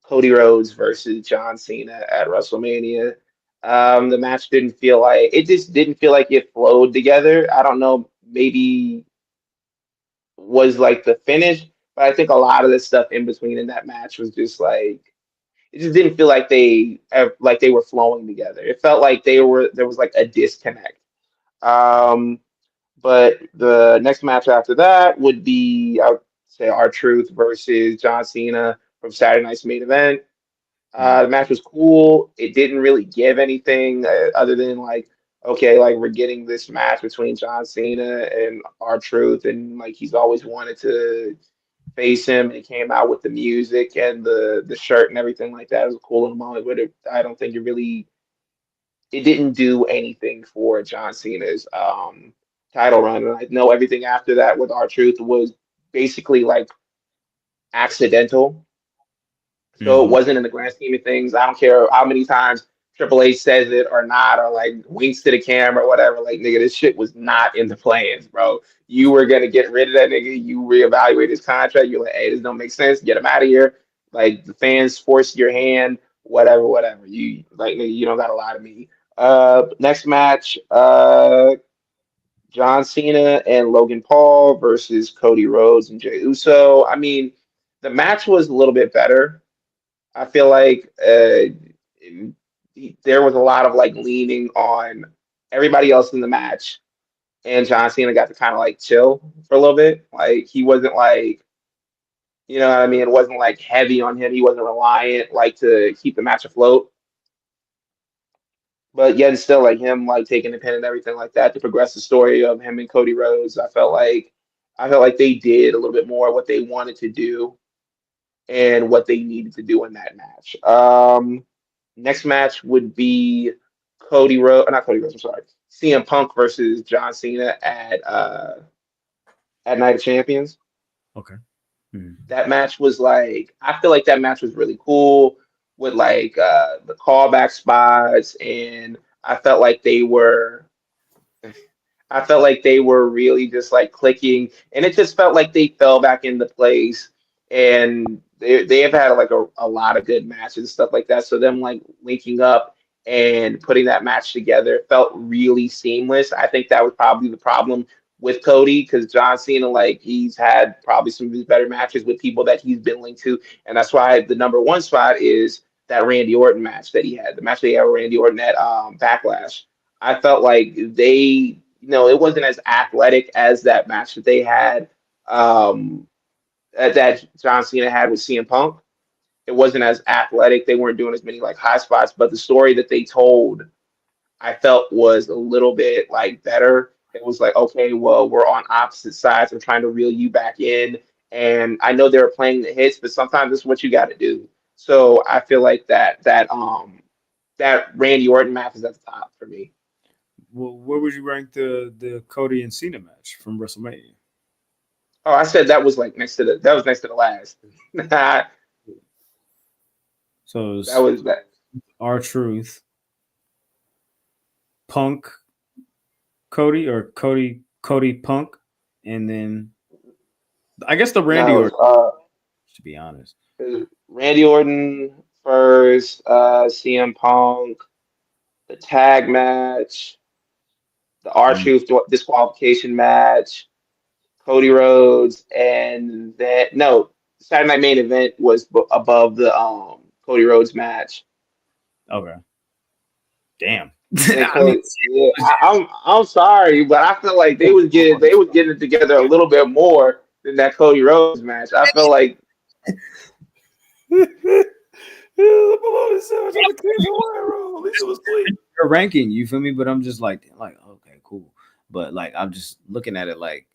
Cody Rhodes versus John Cena at WrestleMania. The match just didn't feel like it flowed together. I don't know, maybe was like the finish, but I think a lot of the stuff in between in that match was just like, it just didn't feel like they were flowing together. It felt like there was like a disconnect. Um, but the next match after that would be, I would say, R-Truth versus John Cena from Saturday Night's Main Event. The match was cool. It didn't really give anything other than like, okay, like we're getting this match between John Cena and R-Truth, and like he's always wanted to face him. And he came out with the music and the shirt and everything like that. It was a cool little moment, but I don't think it didn't do anything for John Cena's title run. And I know everything after that with R-Truth was basically like accidental. So it wasn't in the grand scheme of things. I don't care how many times Triple H says it or not, or like winks to the camera or whatever. Like, nigga, this shit was not in the plans, bro. You were gonna get rid of that nigga. You reevaluate his contract. You're like, hey, this don't make sense. Get him out of here. Like the fans force your hand. Whatever. You like, nigga, you don't got a lot of me. Next match, John Cena and Logan Paul versus Cody Rhodes and Jey Uso. I mean, the match was a little bit better. I feel like there was a lot of like leaning on everybody else in the match, and John Cena got to kind of like chill for a little bit. Like he wasn't like, you know what I mean? It wasn't like heavy on him. He wasn't reliant like to keep the match afloat. But yet, it's still like him like taking the pin and everything like that to progress the story of him and Cody Rhodes. I felt like they did a little bit more what they wanted to do and what they needed to do in that match. Next match would be not Cody Rhodes, I'm sorry, CM Punk versus John Cena at Night of Champions. Okay. Mm-hmm. That match was like, I feel like that match was really cool with like the callback spots, and I felt like they were really just like clicking, and it just felt like they fell back into place. And they have had like a lot of good matches and stuff like that. So them like linking up and putting that match together felt really seamless. I think that was probably the problem with Cody, because John Cena, like he's had probably some of his better matches with people that he's been linked to, and that's why the number one spot is that Randy Orton match that he had, the match that he had with Randy Orton at Backlash. I felt like it wasn't as athletic as that match that they had, that John Cena had with CM Punk. It wasn't as athletic. They weren't doing as many like high spots, but the story that they told, I felt was a little bit like better. It was like, okay, well, we're on opposite sides. I'm trying to reel you back in. And I know they were playing the hits, but sometimes it's what you got to do. So I feel like that Randy Orton match is at the top for me. Well, where would you rank the Cody and Cena match from WrestleMania? Oh, I said that was like next to the last. That So it was that. R-Truth, Punk, Cody, or Cody Punk, and then I guess the Randy Orton. To be honest, Randy Orton first, CM Punk, the tag match, the R-Truth disqualification match, Cody Rhodes, and then no, Saturday Night Main Event was above the Cody Rhodes match. Okay. Damn. I'm sorry, but I feel like they was getting it together a little bit more than that Cody Rhodes match. I feel like your ranking, you feel me? But I'm just like, okay, cool. But like, I'm just looking at it like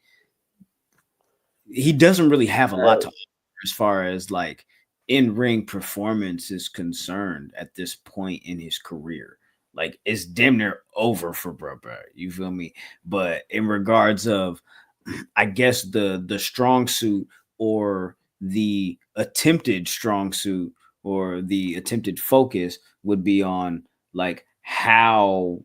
he doesn't really have a lot to offer as far as like in-ring performance is concerned at this point in his career. Like it's damn near over for Bro. You feel me? But in regards of, I guess the strong suit or the attempted strong suit or the attempted focus would be on like how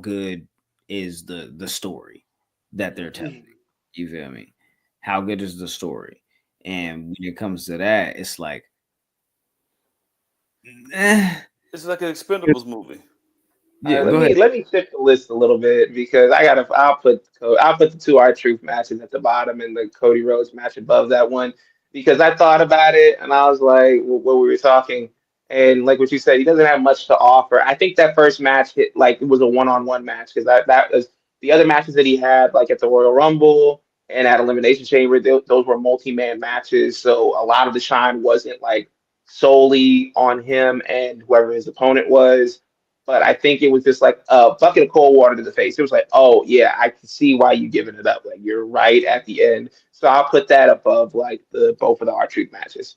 good is the story that they're telling. You feel me? How good is the story? And when it comes to that, it's like, it's like an Expendables movie. Yeah, let me shift the list a little bit, because I'll put the two R-Truth matches at the bottom and the Cody Rhodes match above that one, because I thought about it and I was like, what we were talking, and like what you said, he doesn't have much to offer. I think that first match hit like it was a one-on-one match, because that was the other matches that he had like at the Royal Rumble and at Elimination Chamber. Those were multi-man matches, so a lot of the shine wasn't like solely on him and whoever his opponent was. But I think it was just like a bucket of cold water to the face. It was like, oh yeah, I can see why you giving it up. Like you're right at the end. So I'll put that above like both of the R-Truth matches.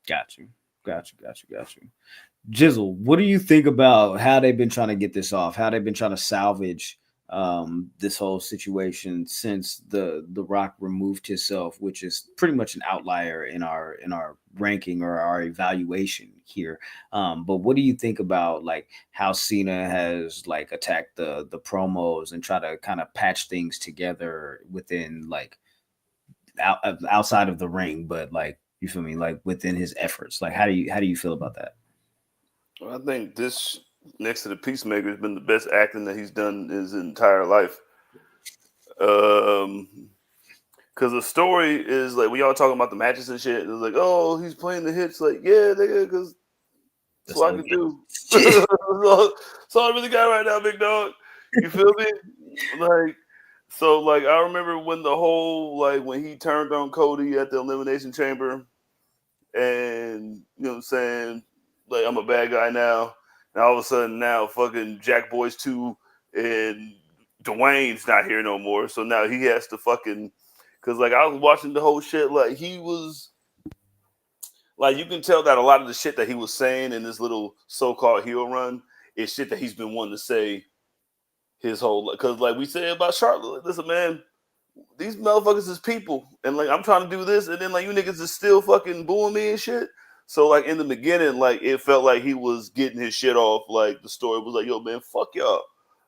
Got you. Jizzle, what do you think about how they've been trying to get this off? How they've been trying to salvage this whole situation since the Rock removed himself, which is pretty much an outlier in our ranking or our evaluation here. But what do you think about like how Cena has like attacked the promos and try to kind of patch things together within like outside of the ring, but like, you feel me, like within his efforts? Like how do you feel about that? Well, I think this, next to the Peacemaker, has been the best acting that he's done his entire life. Because the story is like, we all talking about the matches and shit. It was like, oh, he's playing the hits. Like, yeah, nigga, because that's what I can do. That's all I really got right now, big dog. You feel me? Like, so, like, I remember when the whole, like, when he turned on Cody at the Elimination Chamber, and, you know what I'm saying, like, I'm a bad guy now. And all of a sudden now fucking Jack Boys 2 and Dwayne's not here no more. So now he has to fucking, because, like, I was watching the whole shit, like, he was, like, you can tell that a lot of the shit that he was saying in this little so-called heel run is shit that he's been wanting to say his whole, because, like we said about Charlotte, like, listen, man, these motherfuckers is people, and, like, I'm trying to do this, and then, like, you niggas is still fucking booing me and shit. So, like, in the beginning, like, it felt like he was getting his shit off. Like, the story was like, yo, man, fuck y'all.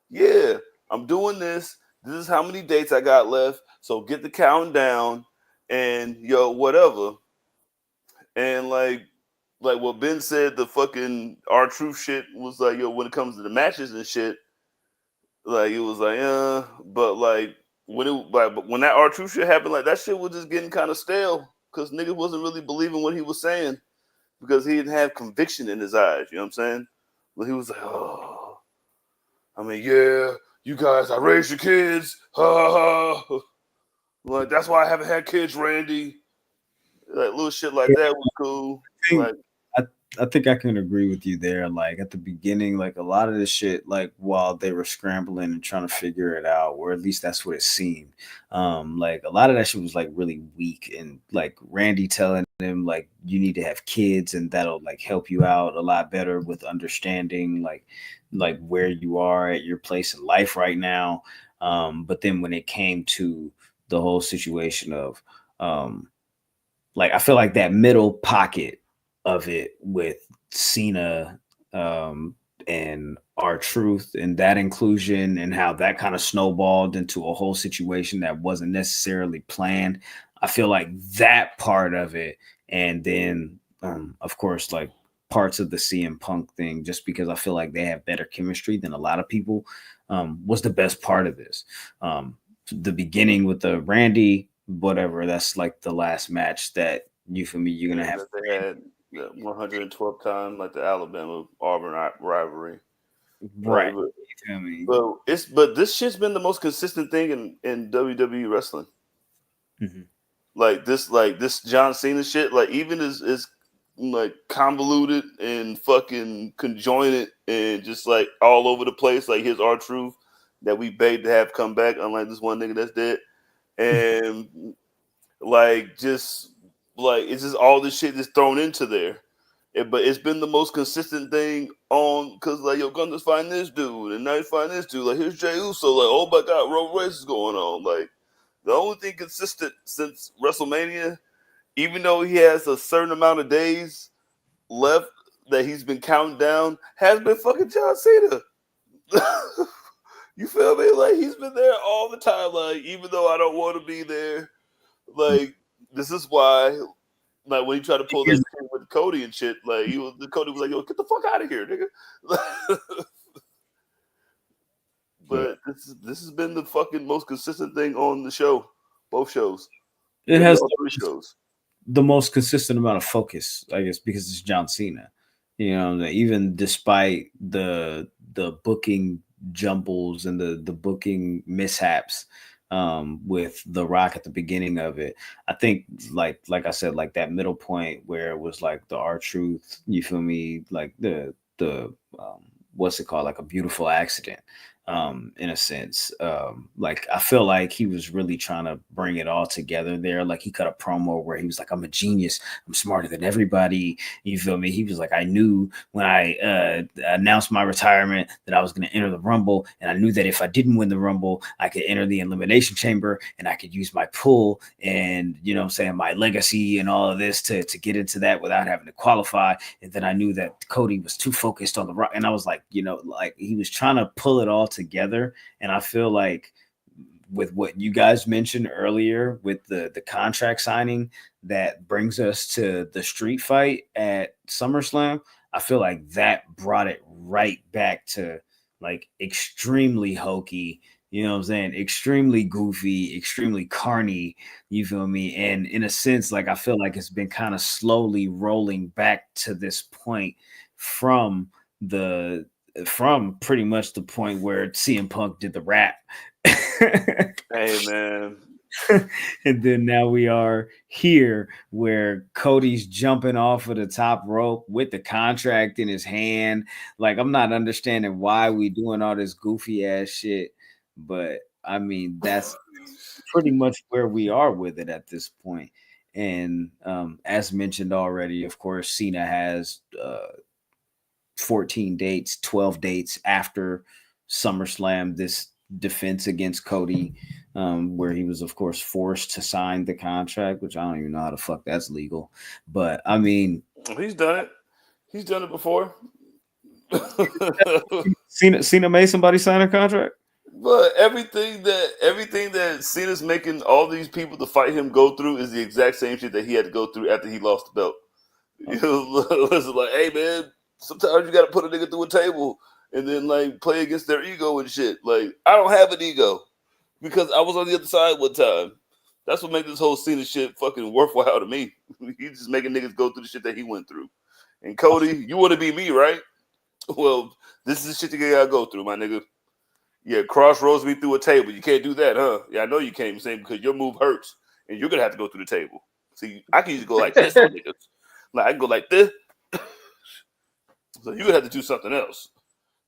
Yeah, I'm doing this. This is how many dates I got left. So get the counting down, and, yo, whatever. And, like what Ben said, the fucking R-Truth shit was like, yo, when it comes to the matches and shit, like, it was like, but, like, when that R-Truth shit happened, like, that shit was just getting kind of stale because nigga wasn't really believing what he was saying because he didn't have conviction in his eyes. You know what I'm saying? But he was like, oh, I mean, yeah, you guys, I raised your kids. Ha ha. Like, that's why I haven't had kids, Randy. Like, little shit like that was cool. I think I can agree with you there. Like, at the beginning, like, a lot of this shit, like, while they were scrambling and trying to figure it out, or at least that's what it seemed. Like, a lot of that shit was, like, really weak, and, like, Randy telling them, like, you need to have kids and that'll, like, help you out a lot better with understanding like where you are at your place in life right now. But then when it came to the whole situation of like, I feel like that middle pocket of it with Cena and R-Truth and that inclusion and how that kind of snowballed into a whole situation that wasn't necessarily planned. I feel like that part of it, and then of course, like, parts of the CM Punk thing, just because I feel like they have better chemistry than a lot of people, was the best part of this. The beginning with the Randy, whatever, that's like the last match that you're gonna have. They had 112 times, like the Alabama Auburn rivalry, right? But this shit's been the most consistent thing in WWE wrestling. Mm-hmm. Like this John Cena shit, like, even is like convoluted and fucking conjoined and just like all over the place. Like his R-Truth that we begged to have come back, unlike this one nigga that's dead, and like just. Like, it's just all this shit just thrown into there. But it's been the most consistent thing on, because, like, yo, Gunther's find this dude, and now he's find this dude. Like, here's Jey Uso. Like, oh my God, road race is going on. Like, the only thing consistent since WrestleMania, even though he has a certain amount of days left that he's been counting down, has been fucking John Cena. You feel me? Like, he's been there all the time. Like, even though I don't want to be there, like, this is why, like, when he tried to pull that shit with Cody and shit, like, Cody was like, yo, get the fuck out of here, nigga. But this has been the fucking most consistent thing on the show, both shows. It has three shows. The most consistent amount of focus, I guess, because it's John Cena. You know, even despite the booking jumbles and the booking mishaps with The Rock at the beginning of it, I think like I said, like that middle point where it was like the R-Truth, you feel me, like the what's it called, like a beautiful accident, in a sense. Like, I feel like he was really trying to bring it all together there. Like, he cut a promo where he was like, I'm a genius, I'm smarter than everybody, you feel me. He was like, I knew when I announced my retirement that I was going to enter the Rumble, and I knew that if I didn't win the Rumble, I could enter the Elimination Chamber and I could use my pull and, you know what I'm saying, my legacy and all of this to get into that without having to qualify. And then I knew that Cody was too focused on The Rock, and I was like, you know, like, he was trying to pull it all together. And I feel like with what you guys mentioned earlier with the contract signing that brings us to the street fight at SummerSlam, I feel like that brought it right back to like extremely hokey You know what I'm saying? Extremely goofy, extremely carny. You feel me? And in a sense, like I feel like it's been kind of slowly rolling back to this point from pretty much the point where CM Punk did the rap. Hey man. And then now we are here where Cody's jumping off of the top rope with the contract in his hand. Like, I'm not understanding why we doing all this goofy ass shit, but I mean, that's pretty much where we are with it at this point. And as mentioned already, of course, Cena has 14 dates, 12 dates after SummerSlam, this defense against Cody, where he was, of course, forced to sign the contract, which I don't even know how the fuck that's legal. But I mean, he's done it. He's done it before. Cena made somebody sign a contract. But everything that Cena's making all these people to fight him go through is the exact same shit that he had to go through after he lost the belt. You know, it's like, hey man, sometimes you got to put a nigga through a table and then like play against their ego and shit. Like, I don't have an ego because I was on the other side one time. That's what makes this whole Cena shit fucking worthwhile to me. He's just making niggas go through the shit that he went through. And Cody, you want to be me, right? Well, this is the shit you gotta go through, my nigga. Yeah, crossroads me through a table. You can't do that, huh? Yeah, I know you can't even say because your move hurts and you're gonna have to go through the table. See, I can usually go like this on niggas. Like I can go like this. So you're gonna have to do something else.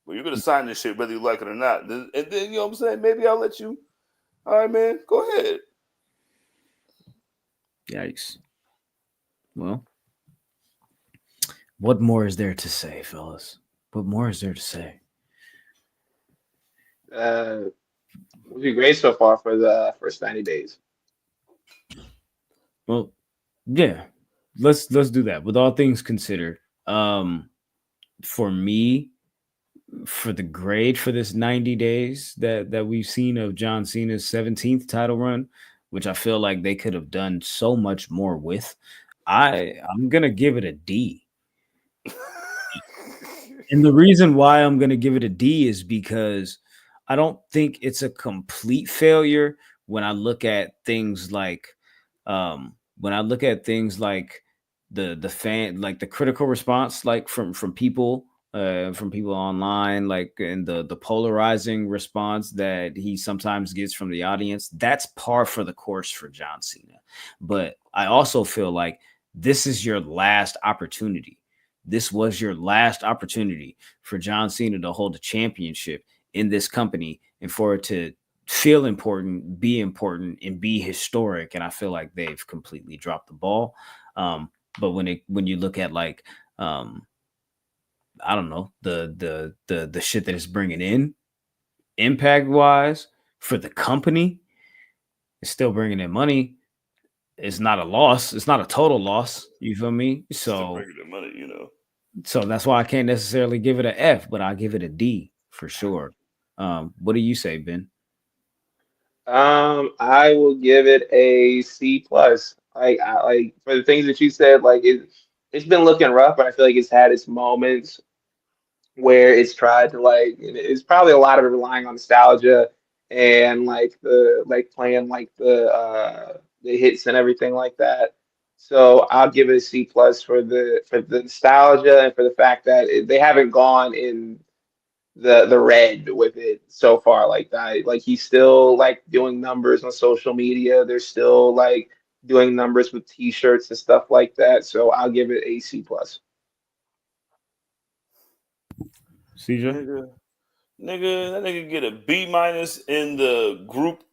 But you're gonna sign this shit whether you like it or not. And then you know what I'm saying? Maybe I'll let you. All right, man, go ahead. Yikes. Well, what more is there to say, fellas? What more is there to say? Would be great so far for the first 90 days. Well, yeah, let's do that. With all things considered, for me, for the grade for this 90 days that we've seen of John Cena's 17th title run, which I feel like they could have done so much more with, I'm gonna give it a D. And the reason why I'm gonna give it a D is because I don't think it's a complete failure when I look at things like the fan, like the critical response, like from people online, like, and the polarizing response that he sometimes gets from the audience. That's par for the course for John Cena. But I also feel like this is your last opportunity. This was your last opportunity for John Cena to hold a championship in this company and for it to feel important, and be historic. And I feel like they've completely dropped the ball. But when you look at like, I don't know, the shit that it's bringing in impact wise for the company, it's still bringing in money. It's not a loss. It's not a total loss. You feel me? So bringing in money, you know. So that's why I can't necessarily give it an F, but I'll give it a D for sure. What do you say, Ben? I will give it a C plus. Like for the things that you said, like it's been looking rough, but I feel like it's had its moments where it's tried to like it's probably a lot of it relying on nostalgia and like the like playing like the hits and everything like that. So I'll give it a C plus for the nostalgia and for the fact that they haven't gone in the red with it so far like that. Like he's still like doing numbers on social media. They're still like doing numbers with t-shirts and stuff like that. So I'll give it a C plus. CJ? Nigga, that nigga get a B minus in the group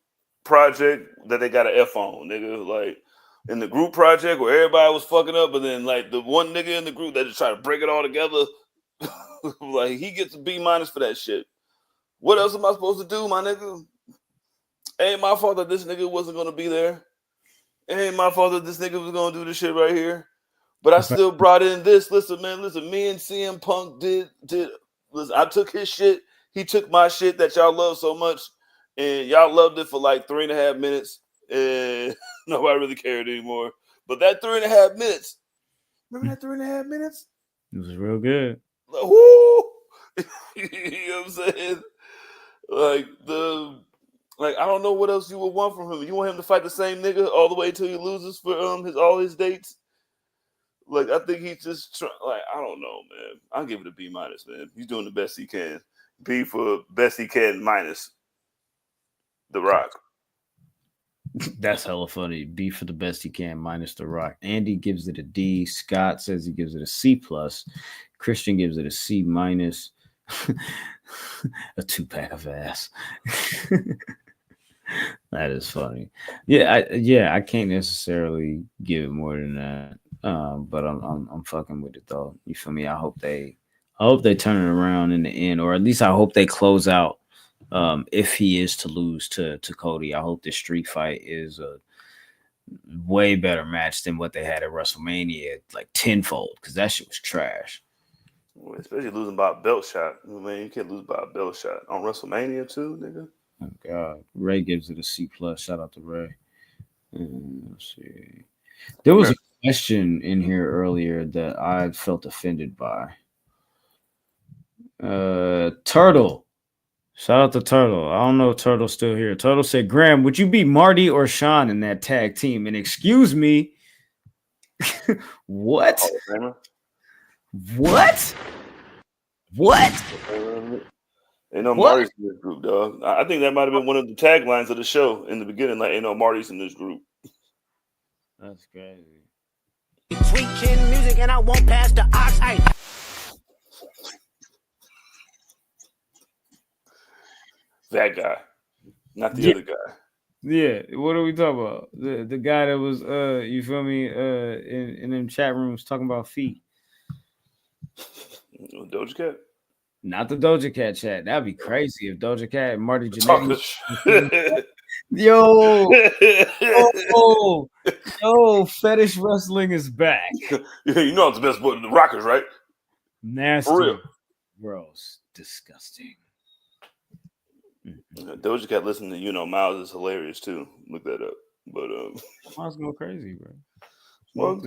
project that they got an F on, nigga. Like in the group project where everybody was fucking up, but then like the one nigga in the group that just try to break it all together, like he gets a B minus for that shit. What else am I supposed to do, my nigga? Ain't my fault that this nigga wasn't gonna be there. Ain't my fault that this nigga was gonna do this shit right here. But I still brought in this. Listen, man, me and CM Punk did. Listen, I took his shit. He took my shit that y'all love so much, and y'all loved it for like 3.5 minutes, and nobody really cared anymore. But that 3.5 minutes, remember that 3.5 minutes? It was real good. Like, whoo! You know what I'm saying? Like Like, I don't know what else you would want from him. You want him to fight the same nigga all the way till he loses for all his dates? Like, I think he's just like, I don't know, man. I'll give it a B-, man. He's doing the best he can. B for best he can minus The Rock. That's hella funny. B for the best he can minus The Rock. Andy gives it a D. Scott says he gives it a C+. Christian gives it a C-. A 2-pack of ass. That is funny. I can't necessarily give it more than that. But I'm fucking with it though. You feel me? I hope they turn it around in the end, or at least I hope they close out. If he is to lose to Cody, I hope this street fight is a way better match than what they had at WrestleMania, like tenfold, because that shit was trash. Especially losing by a belt shot. Man, you can't lose by a belt shot on WrestleMania too, nigga. Oh God, Ray gives it a C+. Shout out to Ray. Let's see. There was a question in here earlier that I felt offended by. Turtle. Shout out to Turtle. I don't know if Turtle's still here. Turtle said, Graham, would you be Marty or Sean in that tag team? And excuse me. What? What? Ain't no Marty's in this group, dog. I think that might have been one of the taglines of the show in the beginning. Like, ain't no Marty's in this group. That's crazy. Sweet chin music, and I won't pass the ox. That guy, not the other guy. Yeah, what are we talking about? The guy that was you feel me, in them chat rooms talking about feet. Doja Cat? Not the Doja Cat chat. That'd be crazy if Doja Cat and Marty Jannetty. Yo, fetish wrestling is back. You know it's the best boy in the Rockers, right? Nasty. For real. Gross. Disgusting. Doja Cat listening to Miles is hilarious too. Look that up. But Miles go crazy, bro.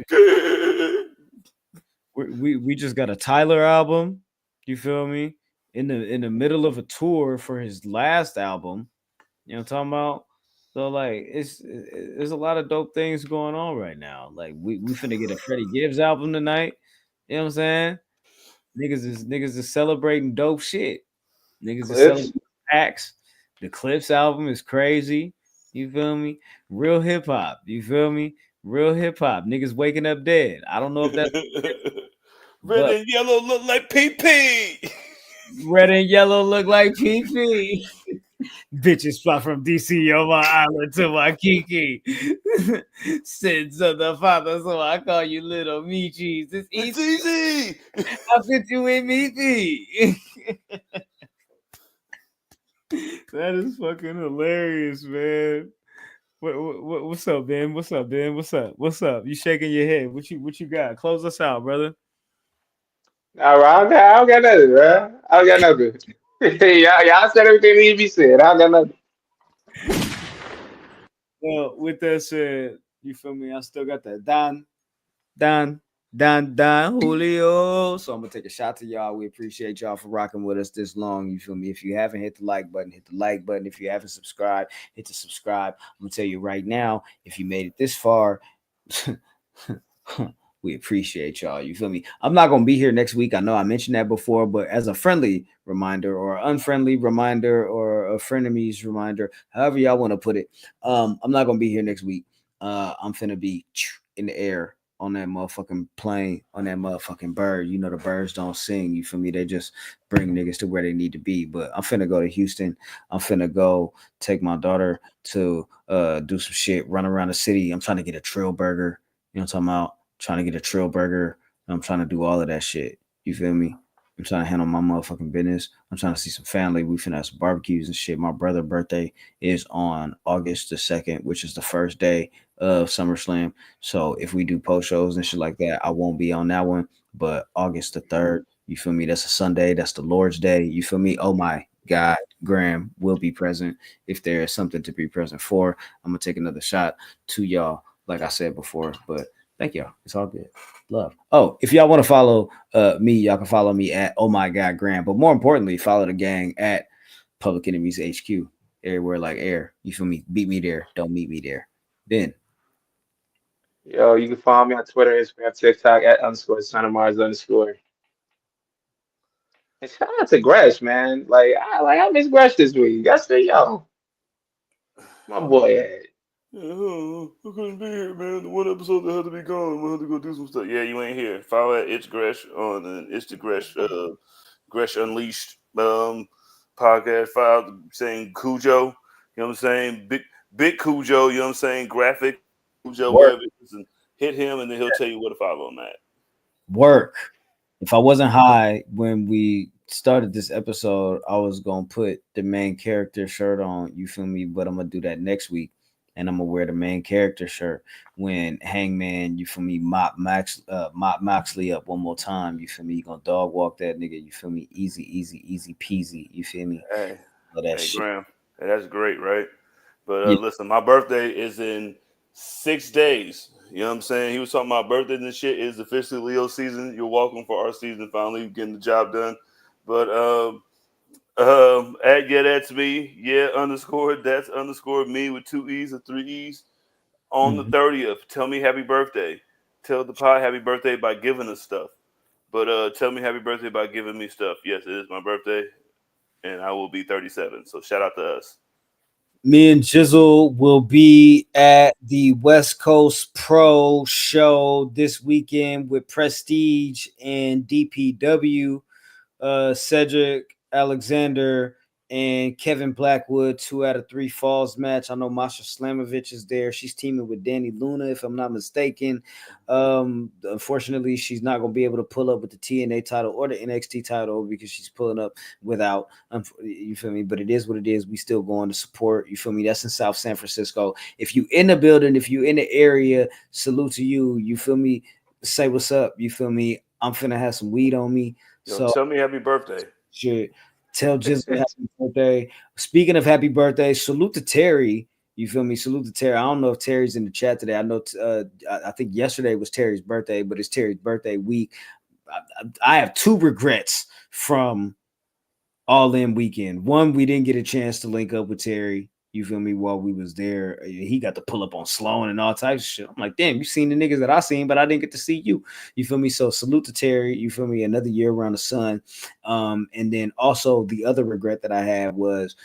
We just got a Tyler album. You feel me? In the middle of a tour for his last album. You know what I'm talking about? So like there's a lot of dope things going on right now. Like we finna get a Freddie Gibbs album tonight. You know what I'm saying? Niggas is celebrating dope shit. Niggas is celebrating packs. The Clips album is crazy. You feel me? Real hip hop. You feel me? Real hip hop. Niggas waking up dead. I don't know if that's red and yellow look like PP. Red and yellow look like PP. Bitches fly from DC on my island to Waikiki. Sins of the father, so I call you little Michis. It's easy. I fit you in Meaty. That is fucking hilarious, man. What's up, Ben? What's up, Ben? What's up? You shaking your head? What you got? Close us out, brother. All right, I don't got nothing, bro. I don't got nothing. y'all said everything that need to be said. I don't got nothing. Well, with that said, you feel me? I still got that Don Julio. So I'm gonna take a shot to y'all. We appreciate y'all for rocking with us this long. You feel me? If you haven't hit the like button, hit the like button. If you haven't subscribed, hit the subscribe. I'm gonna tell you right now, if you made it this far, we appreciate y'all. You feel me? I'm not gonna be here next week. I know I mentioned that before, but as a friendly reminder or unfriendly reminder or a frenemies reminder, however y'all want to put it, I'm not gonna be here next week. I'm finna be in the air on that motherfucking plane, on that motherfucking bird. You know the birds don't sing. You feel me? They just bring niggas to where they need to be. But I'm finna go to Houston. I'm finna go take my daughter to do some shit, run around the city. I'm trying to get a Trill Burger. You know what I'm talking about? Trying to get a Trill Burger. I'm trying to do all of that shit. You feel me? I'm trying to handle my motherfucking business. I'm trying to see some family. We finna have some barbecues and shit. My brother's birthday is on August the 2nd, which is the first day of SummerSlam. So if we do post shows and shit like that, I won't be on that one. But August the 3rd, you feel me? That's a Sunday. That's the Lord's Day. You feel me? Oh my God, Graham will be present if there is something to be present for. I'm gonna take another shot to y'all, like I said before. But thank y'all. It's all good. Love. Oh, if y'all want to follow me, y'all can follow me at Oh My God Graham. But more importantly, follow the gang at Public Enemies HQ. everywhere like air. You feel me? Beat me there. Don't meet me there. Then Yo, you can follow me on Twitter, Instagram, TikTok at _SonOfMars_. And shout out to Gresh, man. I miss Gresh this week. Yesterday, yo, my boy had. Yeah, I couldn't be here, man. The one episode that had to be gone. We had to go do some stuff. Yeah, you ain't here. Follow at It's Gresh on It's the Gresh Gresh Unleashed podcast file saying Cujo. You know what I'm saying? Big Cujo, you know what I'm saying? Graphic Cujo, work. whatever it is, and hit him and then he'll tell you where to follow him at. Work. If I wasn't high when we started this episode, I was gonna put the main character shirt on. You feel me? But I'm gonna do that next week, and I'm gonna wear the main character shirt when Hangman. You feel me? Mop Moxley up one more time. You feel me? You gonna dog walk that nigga? You feel me? Easy peasy. You feel me? Hey, All that shit. Graham. Hey, that's great, right? But Yeah. listen, my birthday is in 6 days. You know what I'm saying? He was talking about birthday and shit. Is officially Leo season. You're welcome for our season finally getting the job done. But that's me. Yeah, that's _me with 2 E's or 3 E's on the 30th. Tell me happy birthday. Tell the pod happy birthday by giving us stuff. But tell me happy birthday by giving me stuff. Yes, it is my birthday, and I will be 37. So shout out to us. Me and Jizzle will be at the West Coast Pro show this weekend with Prestige and DPW. Cedric Alexander and Kevin Blackwood, 2 out of 3 falls match. I know Masha Slamovich is there. She's teaming with Danny Luna, if I'm not mistaken. Unfortunately, she's not going to be able to pull up with the TNA title or the NXT title because she's pulling up without. You feel me? But it is what it is. We still going to support. You feel me? That's in South San Francisco. If you in the building, if you in the area, salute to you. You feel me? Say what's up. You feel me? I'm finna have some weed on me. So tell me happy birthday. Should tell Jizzle happy birthday. Speaking of happy birthday, salute to Terry. You feel me? Salute to Terry. I don't know if Terry's in the chat today. I know I think yesterday was Terry's birthday, but it's Terry's birthday week. I have 2 regrets from All In weekend. One, we didn't get a chance to link up with Terry. You feel me? While we was there, he got to pull up on Sloan and all types of shit. I'm like, damn, you seen the niggas that I seen, but I didn't get to see you. You feel me? So salute to Terry. You feel me? Another year around the sun. And then also the other regret that I had was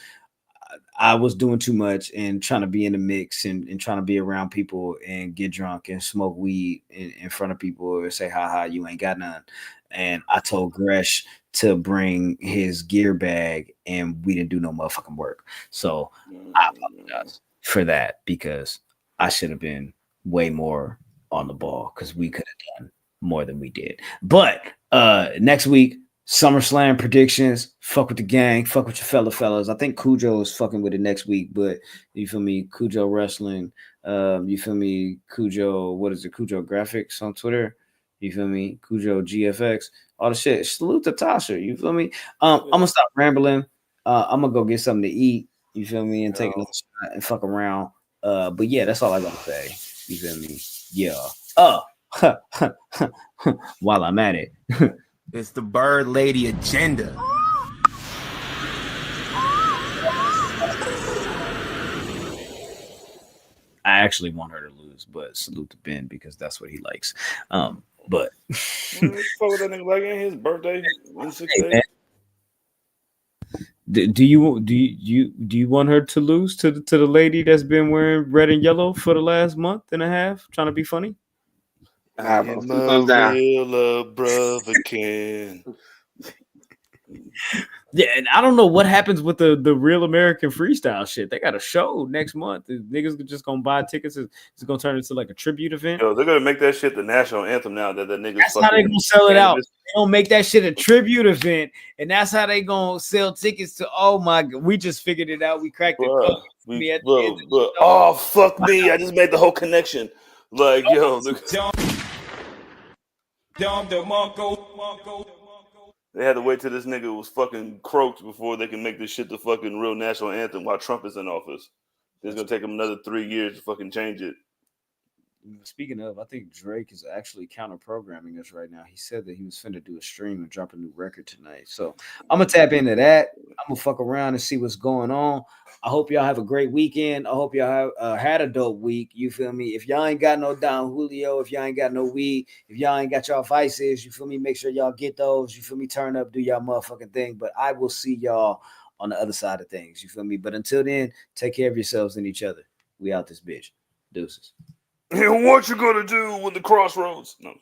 I was doing too much and trying to be in the mix and trying to be around people and get drunk and smoke weed in front of people and say, ha, you ain't got none. And I told Gresh to bring his gear bag and we didn't do no motherfucking work. So I apologize for that because I should have been way more on the ball because we could have done more than we did. But next week, SummerSlam predictions. Fuck with the gang. Fuck with your fellas. I think Cujo is fucking with it next week, but you feel me? Cujo Wrestling. You feel me? Cujo, what is it? Cujo Graphics on Twitter. You feel me? Cujo GFX. All the shit. Salute to Tasha. You feel me? I'm gonna stop rambling. I'm gonna go get something to eat. You feel me? And take another shot and fuck around. But yeah, that's all I gotta say. You feel me? Yeah. While I'm at it. It's the Bird Lady agenda. I actually want her to lose, but salute to Ben because that's what he likes. But fuck with that nigga like his birthday in 6 days. Do you want her to lose to the lady that's been wearing red and yellow for the last month and a half, trying to be funny? I am a real love brother Ken. Yeah, and I don't know what happens with the Real American Freestyle shit. They got a show next month. The niggas are just gonna buy tickets. It's gonna turn into like a tribute event. Yo, they're gonna make that shit the national anthem now. That niggas. That's how they gonna sell it out. They gonna make that shit a tribute event, and that's how they gonna sell tickets to. Oh my god, we just figured it out. We cracked it. Oh fuck me! I just made the whole connection. Like yo. They had to wait till this nigga was fucking croaked before they can make this shit the fucking real national anthem while Trump is in office. It's gonna take them another 3 years to fucking change it. Speaking of, I think Drake is actually counter-programming us right now. He said that he was finna do a stream and drop a new record tonight. So I'm gonna tap into that. I'm gonna fuck around and see what's going on. I hope y'all have a great weekend. I hope y'all have had a dope week. You feel me? If y'all ain't got no Don Julio, if y'all ain't got no weed, if y'all ain't got y'all vices, you feel me? Make sure y'all get those. You feel me? Turn up, do y'all motherfucking thing. But I will see y'all on the other side of things. You feel me? But until then, take care of yourselves and each other. We out this bitch. Deuces. And what you gonna do with the crossroads? No.